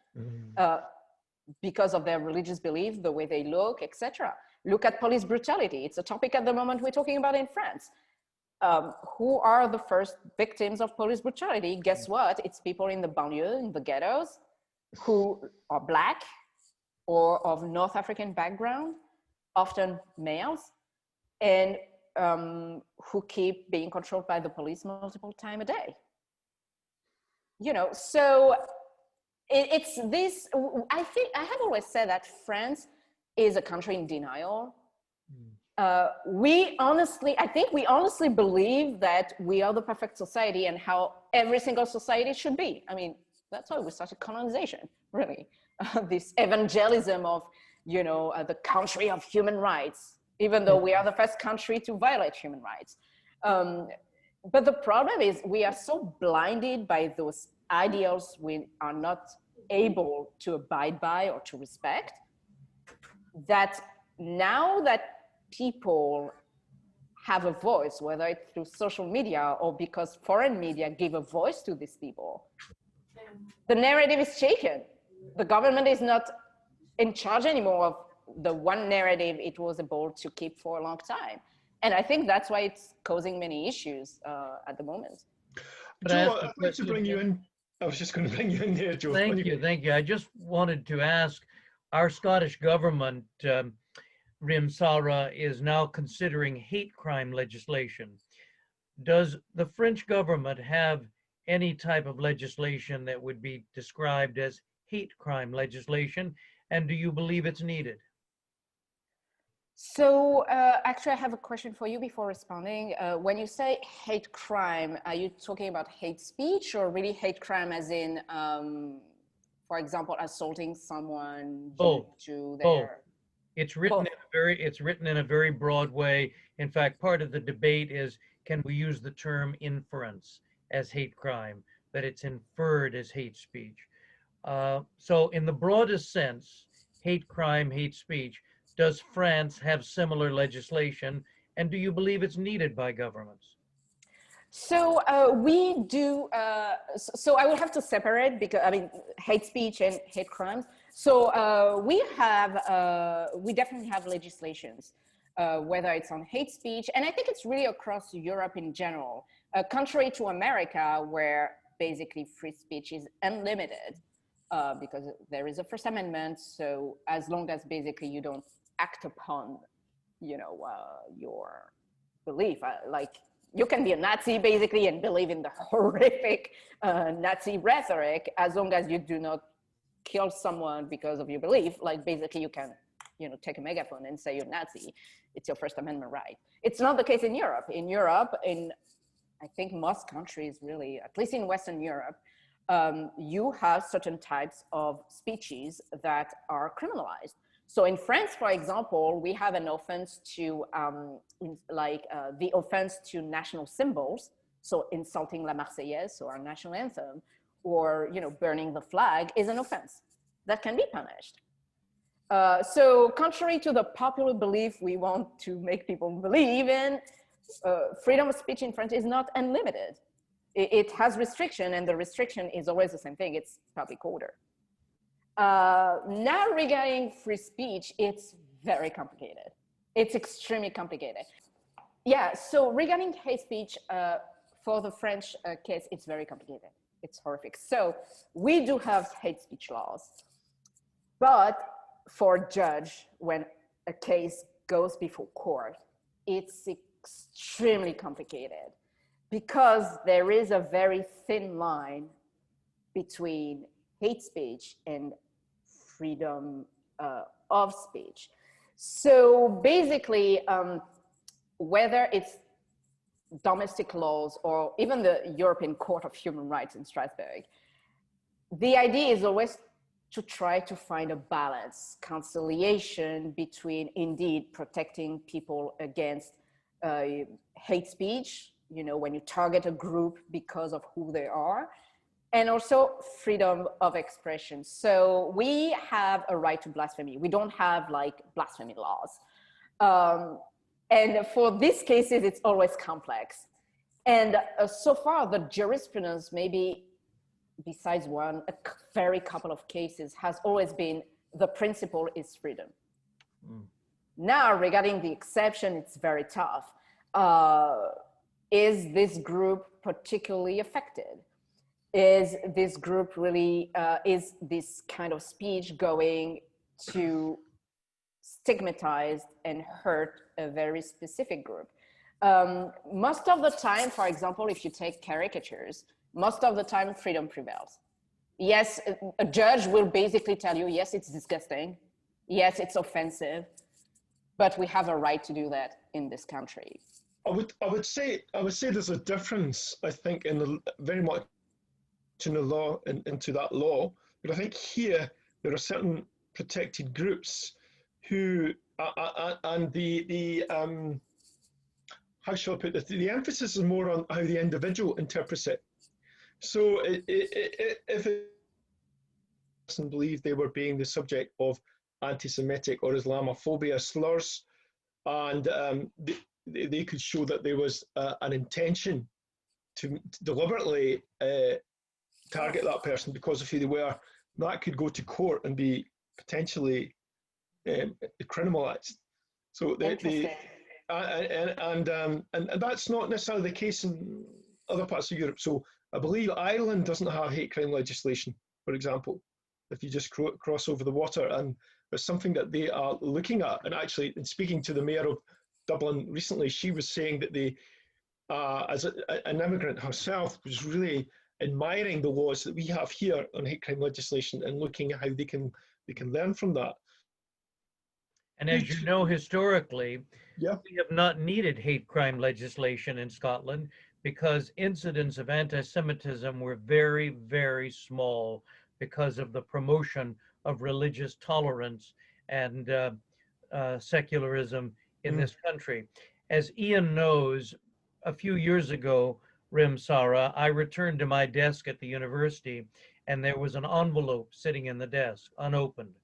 because of their religious belief, the way they look, etc. Look at police brutality. It's a topic at the moment we're talking about in France. Who are the first victims of police brutality? Guess what? It's people in the banlieue, in the ghettos, who are Black or of North African background, often males, and who keep being controlled by the police multiple times a day. So it's this, I have always said that France is a country in denial. I think we honestly believe that we are the perfect society and how every single society should be. I mean, that's why we started colonization, really. This evangelism of the country of human rights, even though we are the first country to violate human rights. But the problem is we are so blinded by those ideals we are not able to abide by or to respect, that now that people have a voice, whether it's through social media or because foreign media give a voice to these people, the narrative is shaken. The government is not in charge anymore of the one narrative it was able to keep for a long time. And I think that's why it's causing many issues at the moment. Joe, I'd like to bring you in. I was just going to bring you in there, Joe. Thank you. I just wanted to ask, our Scottish government, Rim Sarah, is now considering hate crime legislation. Does the French government have any type of legislation that would be described as hate crime legislation? And do you believe it's needed? So actually, I have a question for you before responding. When you say hate crime, are you talking about hate speech or really hate crime as in, for example, assaulting someone due to their... It's written in a very broad way. In fact, part of the debate is, can we use the term inference as hate crime, that it's inferred as hate speech? So in the broadest sense, hate crime, hate speech, does France have similar legislation, and do you believe it's needed by governments? So we do, so I will have to separate, because I mean, hate speech and hate crimes. So we definitely have legislations, whether it's on hate speech, and I think it's really across Europe in general, contrary to America, where basically free speech is unlimited, because there is a First Amendment. So as long as basically you don't act upon, your belief, like, you can be a Nazi basically and believe in the horrific Nazi rhetoric, as long as you do not kill someone because of your belief. Like basically you can, take a megaphone and say you're Nazi. It's your First Amendment right. It's not the case in Europe. In Europe, in I think most countries really, at least in Western Europe, you have certain types of speeches that are criminalized. So in France, for example, we have an offense to, the offense to national symbols. So insulting La Marseillaise, or our national anthem, or, burning the flag is an offense that can be punished. So contrary to the popular belief we want to make people believe in, freedom of speech in France is not unlimited. It has restriction, and the restriction is always the same thing. It's public order. Now regarding free speech, it's very complicated. It's extremely complicated. Yeah, so regarding hate speech, for the French case, it's very complicated. It's horrific. So we do have hate speech laws, but for a judge, when a case goes before court, it's extremely complicated, because there is a very thin line between hate speech and freedom of speech. So basically, whether it's domestic laws or even the European Court of Human Rights in Strasbourg, the idea is always to try to find a balance, conciliation between indeed protecting people against hate speech, when you target a group because of who they are, and also freedom of expression. So we have a right to blasphemy. We don't have like blasphemy laws. And for these cases, it's always complex. And so far, the jurisprudence, maybe besides one, a very couple of cases, has always been the principle is freedom. Now, regarding the exception, it's very tough. Is this group particularly affected? Is this group really, is this kind of speech going to stigmatize and hurt a very specific group? Most of the time, for example, if you take caricatures, most of the time freedom prevails. Yes, a judge will basically tell you, yes, it's disgusting. Yes, it's offensive, but we have a right to do that in this country. I would say there's a difference, I think, in the very much in the law, into that law, but I think here there are certain protected groups who and the how shall I put this? The emphasis is more on how the individual interprets it. So if a person believed they were being the subject of anti-Semitic or Islamophobia slurs, and they could show that there was an intention to deliberately target that person because of who they were, that could go to court and be potentially criminalized. So and that's not necessarily the case in other parts of Europe. So I believe Ireland doesn't have hate crime legislation, for example, if you just cross over the water. And it's something that they are looking at. And actually, in speaking to the mayor of Dublin recently, she was saying that they, as an immigrant herself, was really admiring the laws that we have here on hate crime legislation and looking at how they can learn from that. And as you know, historically, yeah, we have not needed hate crime legislation in Scotland because incidents of anti-Semitism were very, very small because of the promotion of religious tolerance and secularism in this country. As Ian knows, a few years ago, Rim Sarah, I returned to my desk at the university and there was an envelope sitting in the desk, unopened.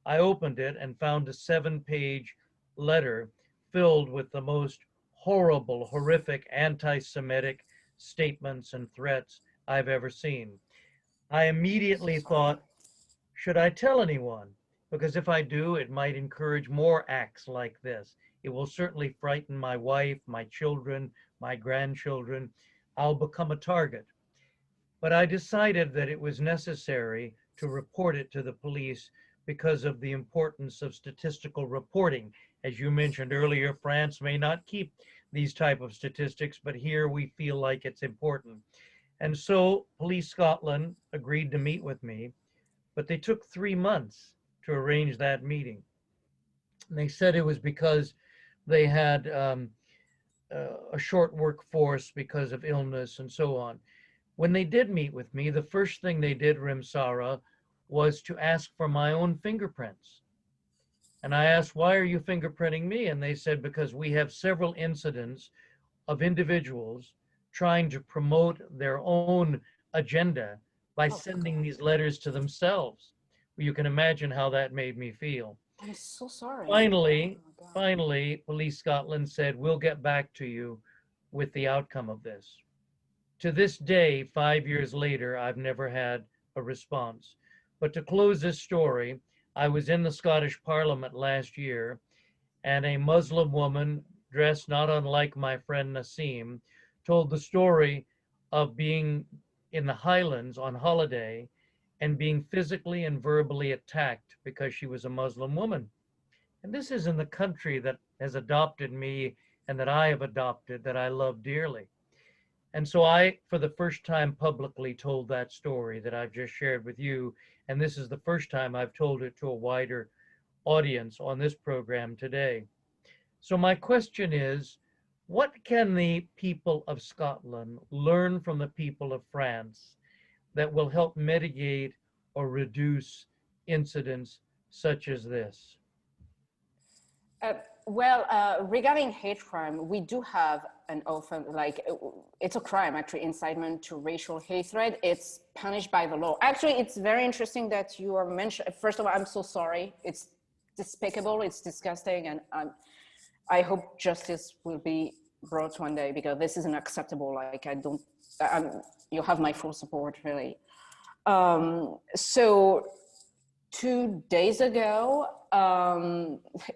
I opened it and found a 7-page letter filled with the most horrible, horrific anti-Semitic statements and threats I've ever seen. I immediately thought, should I tell anyone? Because if I do, it might encourage more acts like this. It will certainly frighten my wife, my children, my grandchildren. I'll become a target. But I decided that it was necessary to report it to the police because of the importance of statistical reporting. As you mentioned earlier, France may not keep these type of statistics, but here we feel like it's important. And so Police Scotland agreed to meet with me, but they took 3 months to arrange that meeting. And they said it was because they had a short workforce because of illness and so on. When they did meet with me, the first thing they did, Rim Sarah, was to ask for my own fingerprints. And I asked, why are you fingerprinting me? And they said, because we have several incidents of individuals trying to promote their own agenda by sending these letters to themselves. You can imagine how that made me feel. I'm so sorry. Finally, Police Scotland said, we'll get back to you with the outcome of this. To this day, 5 years later, I've never had a response. But to close this story, I was in the Scottish Parliament last year, and a Muslim woman, dressed not unlike my friend Nassim, told the story of being in the Highlands on holiday and being physically and verbally attacked because she was a Muslim woman. And this is in the country that has adopted me and that I have adopted, that I love dearly. And so I, for the first time, publicly told that story that I've just shared with you. And this is the first time I've told it to a wider audience on this program today. So my question is, what can the people of Scotland learn from the people of France that will help mitigate or reduce incidents such as this? Regarding hate crime, we do have an often, it's a crime, actually, incitement to racial hatred. It's punished by the law. Actually, it's very interesting that you are mentioned. First of all, I'm so sorry. It's despicable, it's disgusting, and I hope justice will be brought one day, because this isn't acceptable. You have my full support, really. So 2 days ago,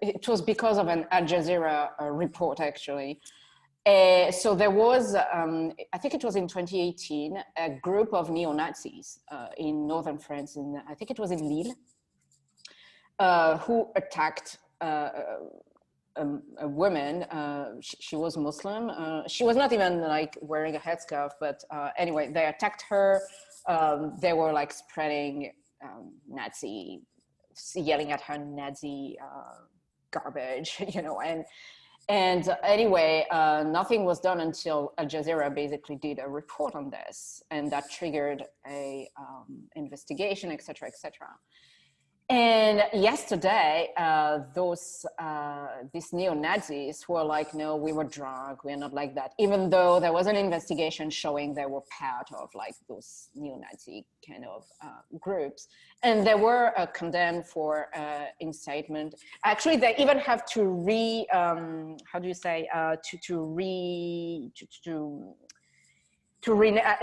it was because of an Al Jazeera report, actually. So there was, I think it was in 2018, a group of neo-Nazis in northern France, I think it was in Lille, who attacked a woman. She was Muslim. She was not even wearing a headscarf, but anyway, they attacked her. They were spreading Nazi, yelling at her Nazi garbage, and anyway, nothing was done until Al Jazeera basically did a report on this, and that triggered a investigation, etc., etc. And yesterday, these neo-Nazis were like, no, we were drunk, we're not like that. Even though there was an investigation showing they were part of like those neo-Nazi kind of groups. And they were condemned for incitement. Actually, they even have to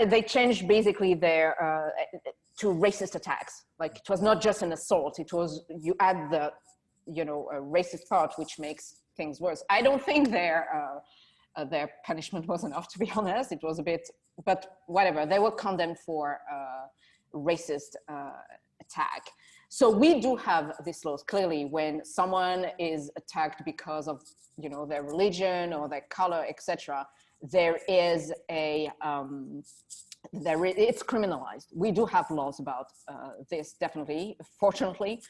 they changed basically their, to racist attacks. Like it was not just an assault, it was, you add the, you know, a racist part, which makes things worse. I don't think their punishment was enough, to be honest. It was a bit, but whatever, they were condemned for racist attack. So we do have these laws. Clearly, when someone is attacked because of, you know, their religion or their color, etc., there is a, it's criminalized. We do have laws about this, definitely, fortunately.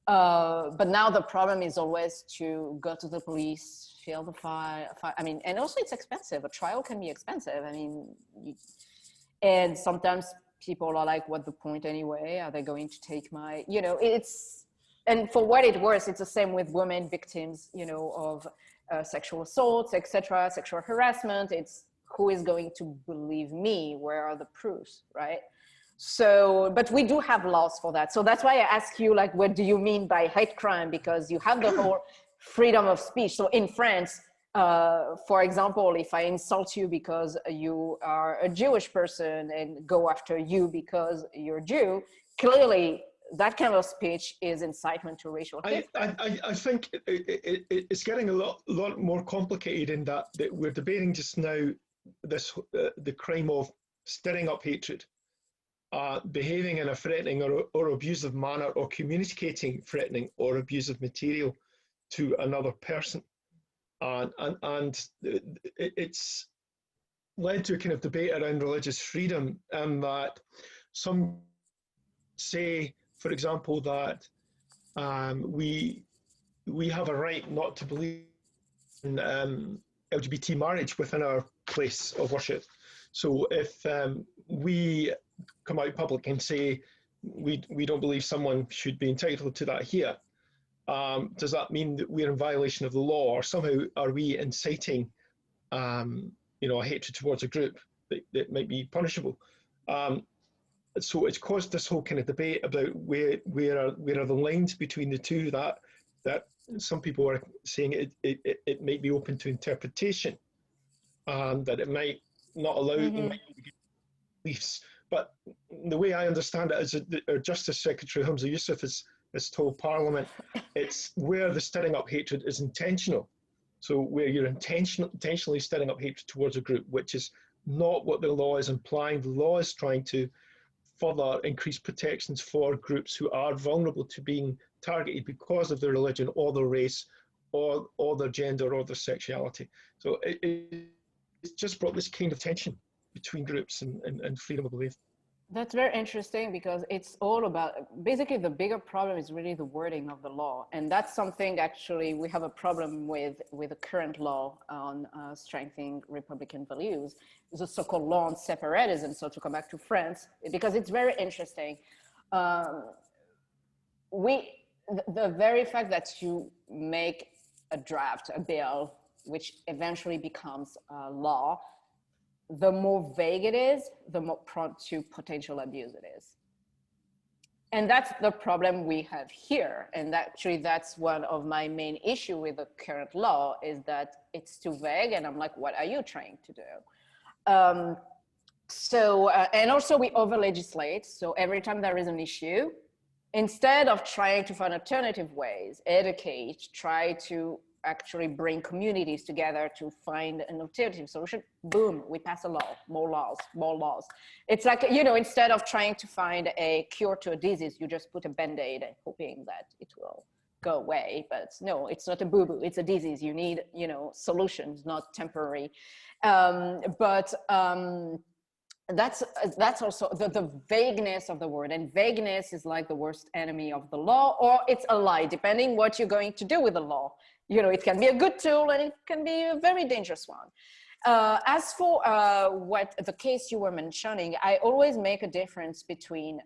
But now the problem is always to go to the police, fill the file. I mean, and also it's expensive. A trial can be expensive. I mean, and sometimes people are like, what's the point anyway? Are they going to take my, you know, it's, and for what it was, it's the same with women victims, you know, of sexual assaults, etc., sexual harassment. It's who is going to believe me? Where are the proofs, right? So, but we do have laws for that. So that's why I ask you, like, what do you mean by hate crime? Because you have the whole freedom of speech. So in France, for example, if I insult you because you are a Jewish person and go after you because you're Jew, clearly that kind of speech is incitement to racial hate. I think it's getting a lot more complicated in that we're debating just now this the crime of stirring up hatred, behaving in a threatening or abusive manner, or communicating threatening or abusive material to another person, and it's led to a kind of debate around religious freedom, and that some say, for example, that we have a right not to believe in LGBT marriage within our place of worship. So if we come out public and say we don't believe someone should be entitled to that here, does that mean that we're in violation of the law, or somehow are we inciting you know, a hatred towards a group that might be punishable? So it's caused this whole kind of debate about where are the lines between the two, that some people are saying it might be open to interpretation, that it might not allow beliefs. But the way I understand it is that our Justice Secretary Hamza Yusuf has told Parliament it's where the stirring up hatred is intentional. So where you're intentionally stirring up hatred towards a group, which is not what the law is implying. The law is trying to further increase protections for groups who are vulnerable to being targeted because of their religion or their race or their gender or their sexuality. So it's just brought this kind of tension between groups and freedom of belief. That's very interesting, because it's all about, basically the bigger problem is really the wording of the law. And that's something actually we have a problem with the current law on strengthening Republican values, the so-called law on separatism. So to come back to France, because it's very interesting. The very fact that you make a draft, a bill, which eventually becomes law, the more vague it is, the more prone to potential abuse it is. And that's the problem we have here. And actually, that's one of my main issue with the current law, is that it's too vague. And I'm like, what are you trying to do? And also we over legislate. So every time there is an issue, instead of trying to find alternative ways, educate, try to actually bring communities together to find an alternative solution, boom, we pass a law, more laws, more laws. It's like, you know, instead of trying to find a cure to a disease, you just put a Band-Aid hoping that it will go away. But no, it's not a boo-boo, it's a disease. You need, you know, solutions, not temporary. That's also the vagueness of the word, and vagueness is like the worst enemy of the law, or it's a lie, depending what you're going to do with the law. You know, it can be a good tool and it can be a very dangerous one. As for what the case you were mentioning, I always make a difference between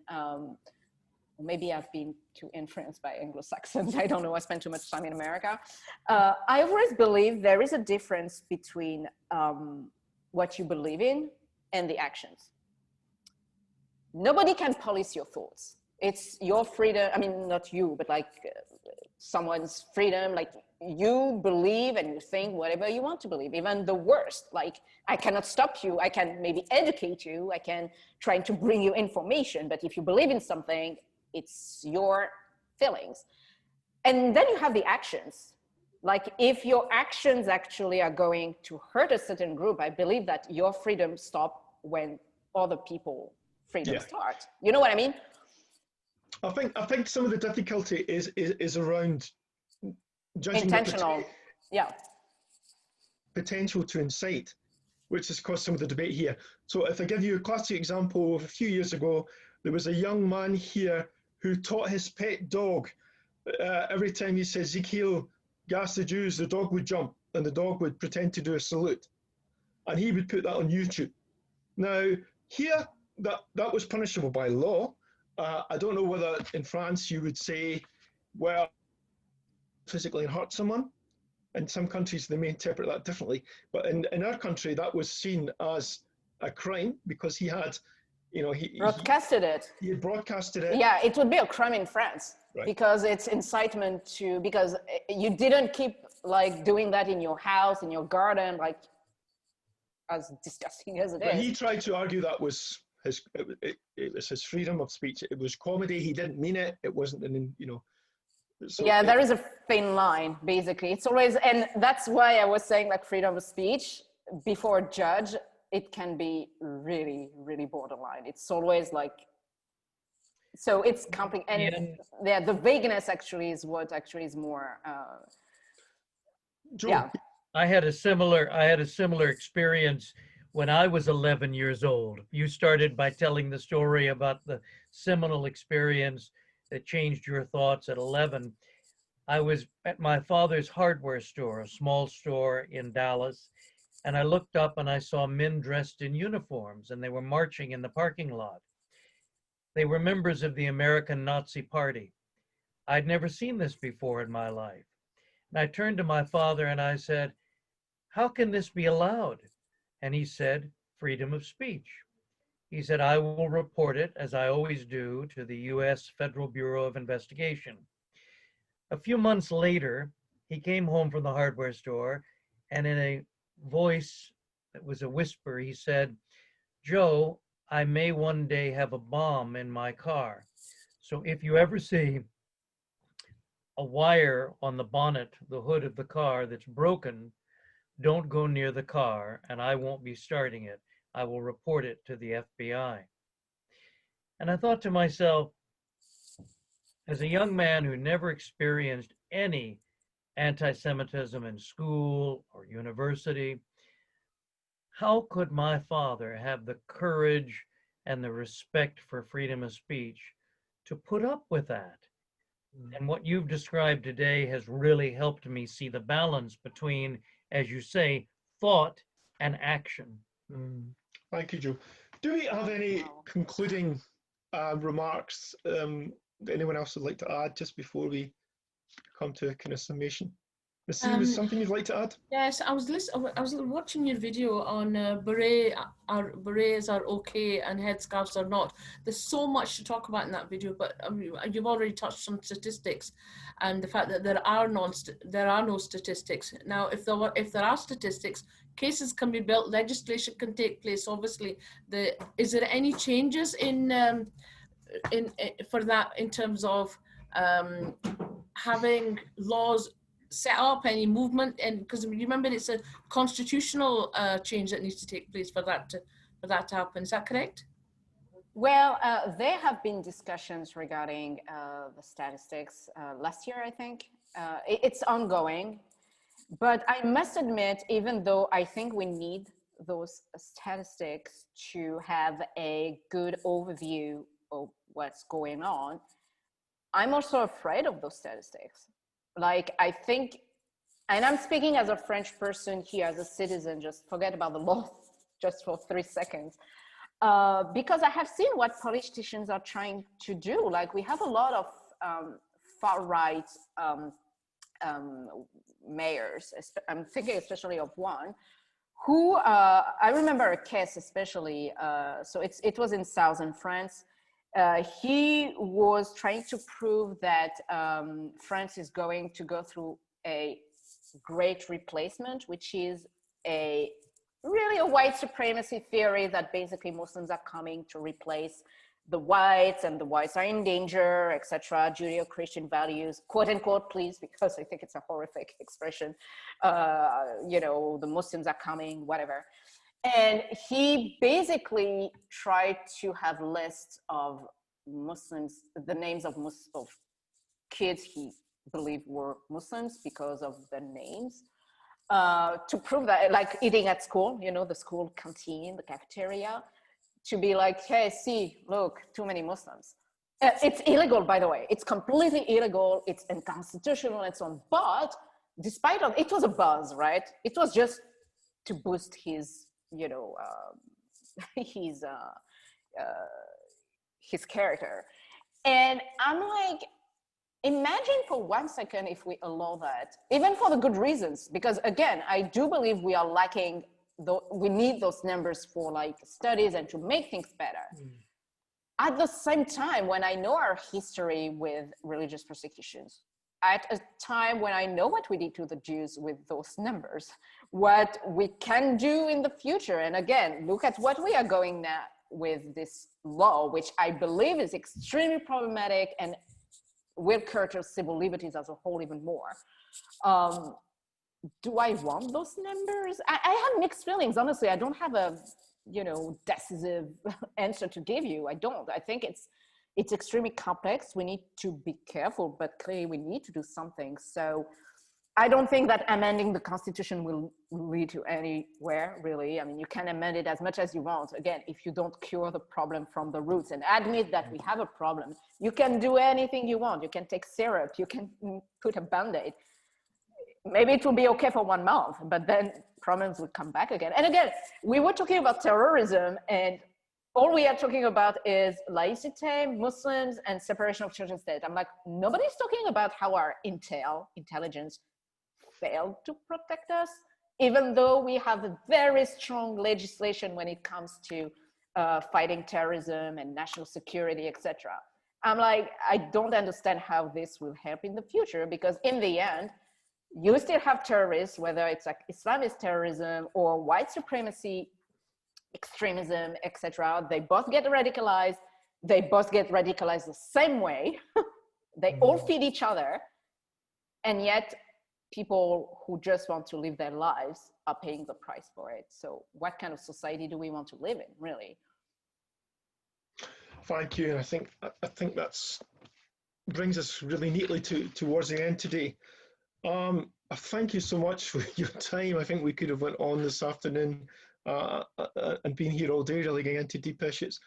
maybe I've been too influenced by Anglo-Saxons. I don't know. I spent too much time in America. I always believe there is a difference between what you believe in and the actions. Nobody can police your thoughts. It's your freedom. I mean, not you, but like someone's freedom. Like you believe and you think whatever you want to believe, even the worst. Like I cannot stop you. I can maybe educate you. I can try to bring you information. But if you believe in something, it's your feelings. And then you have the actions. Like if your actions actually are going to hurt a certain group, I believe that your freedom stop when other people freedom start. You know what I mean? I think some of the difficulty is around judging intentional, potential to incite, which has caused some of the debate here. So if I give you a classic example, of a few years ago, there was a young man here who taught his pet dog, every time he said, Ezekiel, gas the Jews, the dog would jump and the dog would pretend to do a salute. And he would put that on YouTube. Now, here, that was punishable by law. I don't know whether in France you would say, well, physically hurt someone. In some countries, they may interpret that differently. But in our country, that was seen as a crime because he had, he broadcasted it. He had broadcasted it. Yeah, it would be a crime in France because it's incitement to, because you didn't keep like doing that in your house, in your garden, like as disgusting as it is. He tried to argue that was it was his freedom of speech. It was comedy. He didn't mean it. It wasn't So yeah, there is a thin line, basically. It's always, and that's why I was saying like freedom of speech before a judge, it can be really, really borderline. It's always like, so it's complicated. And the vagueness actually is what actually is more, I had a similar experience when I was 11 years old. You started by telling the story about the seminal experience that changed your thoughts at 11. I was at my father's hardware store, a small store in Dallas, and I looked up and I saw men dressed in uniforms and they were marching in the parking lot. They were members of the American Nazi Party. I'd never seen this before in my life. And I turned to my father and I said, how can this be allowed? And he said, freedom of speech. He said, I will report it, as I always do, to the U.S. Federal Bureau of Investigation. A few months later, he came home from the hardware store, and in a voice that was a whisper, he said, Joe, I may one day have a bomb in my car. So if you ever see a wire on the bonnet, the hood of the car that's broken, don't go near the car, and I won't be starting it. I will report it to the FBI. And I thought to myself, as a young man who never experienced any anti-Semitism in school or university, how could my father have the courage and the respect for freedom of speech to put up with that? And what you've described today has really helped me see the balance between, as you say, thought and action. Thank you, Joe. Do we have any concluding remarks that anyone else would like to add just before we come to a kind of summation? Nassim, is something you'd like to add? Yes, I was watching your video on berets are okay and headscarves are not. There's so much to talk about in that video, but you've already touched on statistics and the fact that there are no statistics. Now, if there are statistics, cases can be built, legislation can take place. Obviously, is there any changes for that in terms of having laws set up, any movement? And because remember, it's a constitutional change that needs to take place for that to happen. Is that correct? Well, there have been discussions regarding the statistics last year, I think. It's ongoing, but I must admit, even though I think we need those statistics to have a good overview of what's going on, I'm also afraid of those statistics. Like, I think, and I'm speaking as a French person here, as a citizen, just forget about the law just for 3 seconds. because I have seen what politicians are trying to do. Like we have a lot of far-right mayors. I'm thinking especially of one who, I remember a case especially, so it was in southern France. He was trying to prove that France is going to go through a great replacement, which is really a white supremacy theory that basically Muslims are coming to replace the whites, and the whites are in danger, etc. Judeo-Christian values, quote unquote, please, because I think it's a horrific expression. You know, the Muslims are coming, whatever. And he basically tried to have lists of Muslims, the names of kids he believed were Muslims because of the names. To prove that, like eating at school, you know, the school canteen, the cafeteria, to be like, hey, see, look, too many Muslims. It's illegal, by the way. It's completely illegal. It's unconstitutional and so on. But despite of, it was a buzz, right? It was just to boost his, you know, his character. And I'm like, imagine for 1 second if we allow that, even for the good reasons, because again, I do believe we are lacking, we need those numbers for like studies and to make things better. At the same time, when I know our history with religious persecutions, at a time when I know what we did to the Jews with those numbers, what we can do in the future, and again, look at what we are going now with this law, which I believe is extremely problematic and will curtail civil liberties as a whole even more. Do I want those numbers? I have mixed feelings, honestly. I don't have a, you know, decisive answer to give you. I don't. I think it's extremely complex. We need to be careful, but clearly we need to do something. So I don't think that amending the Constitution will lead to anywhere, really. I mean, you can amend it as much as you want. Again, if you don't cure the problem from the roots and admit that we have a problem, you can do anything you want. You can take syrup, you can put a Band-Aid. Maybe it will be okay for 1 month, but then problems will come back again. And again, we were talking about terrorism, and all we are talking about is läicité, Muslims, and separation of church and state. I'm like, nobody's talking about how our intelligence failed to protect us, even though we have a very strong legislation when it comes to fighting terrorism and national security, etc. I'm like, I don't understand how this will help in the future, because in the end, you still have terrorists, whether it's like Islamist terrorism or white supremacy, extremism, etc. They both get radicalized. They both get radicalized the same way. They all feed each other. And yet people who just want to live their lives are paying the price for it. So what kind of society do we want to live in, really? Thank you. And I think that's brings us really neatly towards the end today. Thank you so much for your time. I think we could have went on this afternoon and been here all day, really getting into deep issues.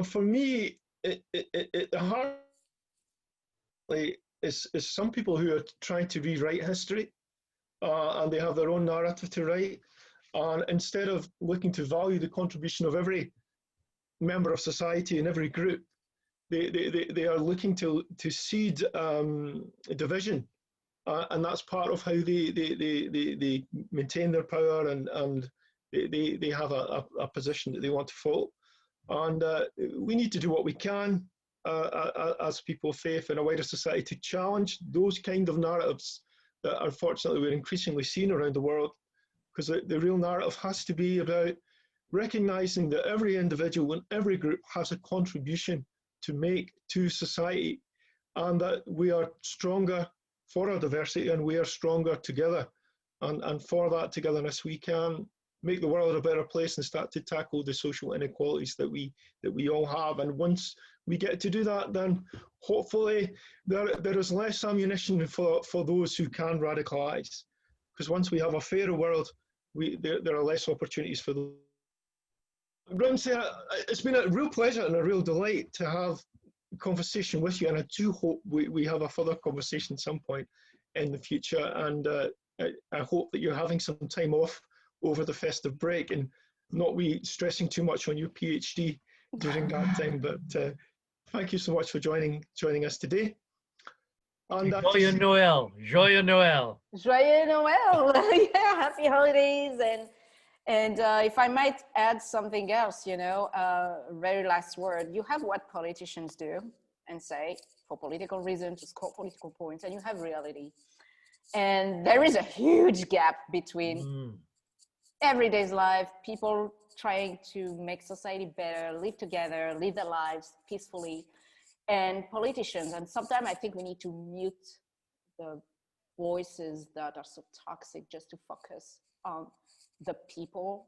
For me, the heart is some people who are trying to rewrite history, and they have their own narrative to write. And instead of looking to value the contribution of every member of society in every group, they are looking to seed division. And that's part of how they maintain their power, and they have a position that they want to follow. And we need to do what we can as people of faith in a wider society to challenge those kind of narratives that unfortunately we're increasingly seeing around the world, because the real narrative has to be about recognizing that every individual and every group has a contribution to make to society, and that we are stronger for our diversity, and we are stronger together. And for that togetherness, we can make the world a better place and start to tackle the social inequalities that we all have. And once we get to do that, then hopefully there is less ammunition for those who can radicalize. Because once we have a fairer world, there are less opportunities for those. Rim Sarah, it's been a real pleasure and a real delight to have conversation with you, and I do hope we have a further conversation at some point in the future. And I hope that you're having some time off over the festive break, and not we stressing too much on your PhD during that time. But thank you so much for joining us today. And Joyeux Noël, Joyeux Noël. Joyeux Noël. Yeah, happy holidays. And if I might add something else, you know, very last word, you have what politicians do and say for political reasons to score political points, and you have reality. And there is a huge gap between everyday's life, people trying to make society better, live together, live their lives peacefully, and politicians. And sometimes I think we need to mute the voices that are so toxic just to focus on the people.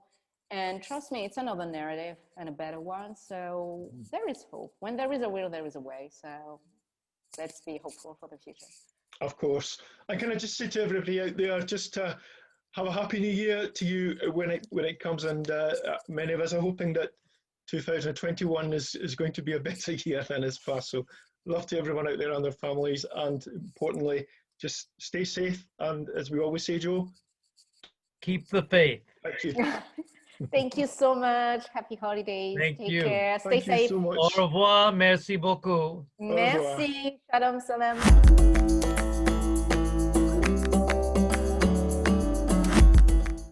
And trust me, it's another narrative and a better one. So there is hope. When there is a will, there is a way. So let's be hopeful for the future. Of course. And can I just say to everybody out there, just have a happy new year to you when it comes. And many of us are hoping that 2021 is going to be a better year than is past. So love to everyone out there and their families. And importantly, just stay safe. And as we always say, Joe, keep the faith. Thank you. Thank you so much. Happy holidays. Thank Take you. care. Stay Thank you safe. so much. Au revoir. Merci beaucoup. Merci. Shalom, salam.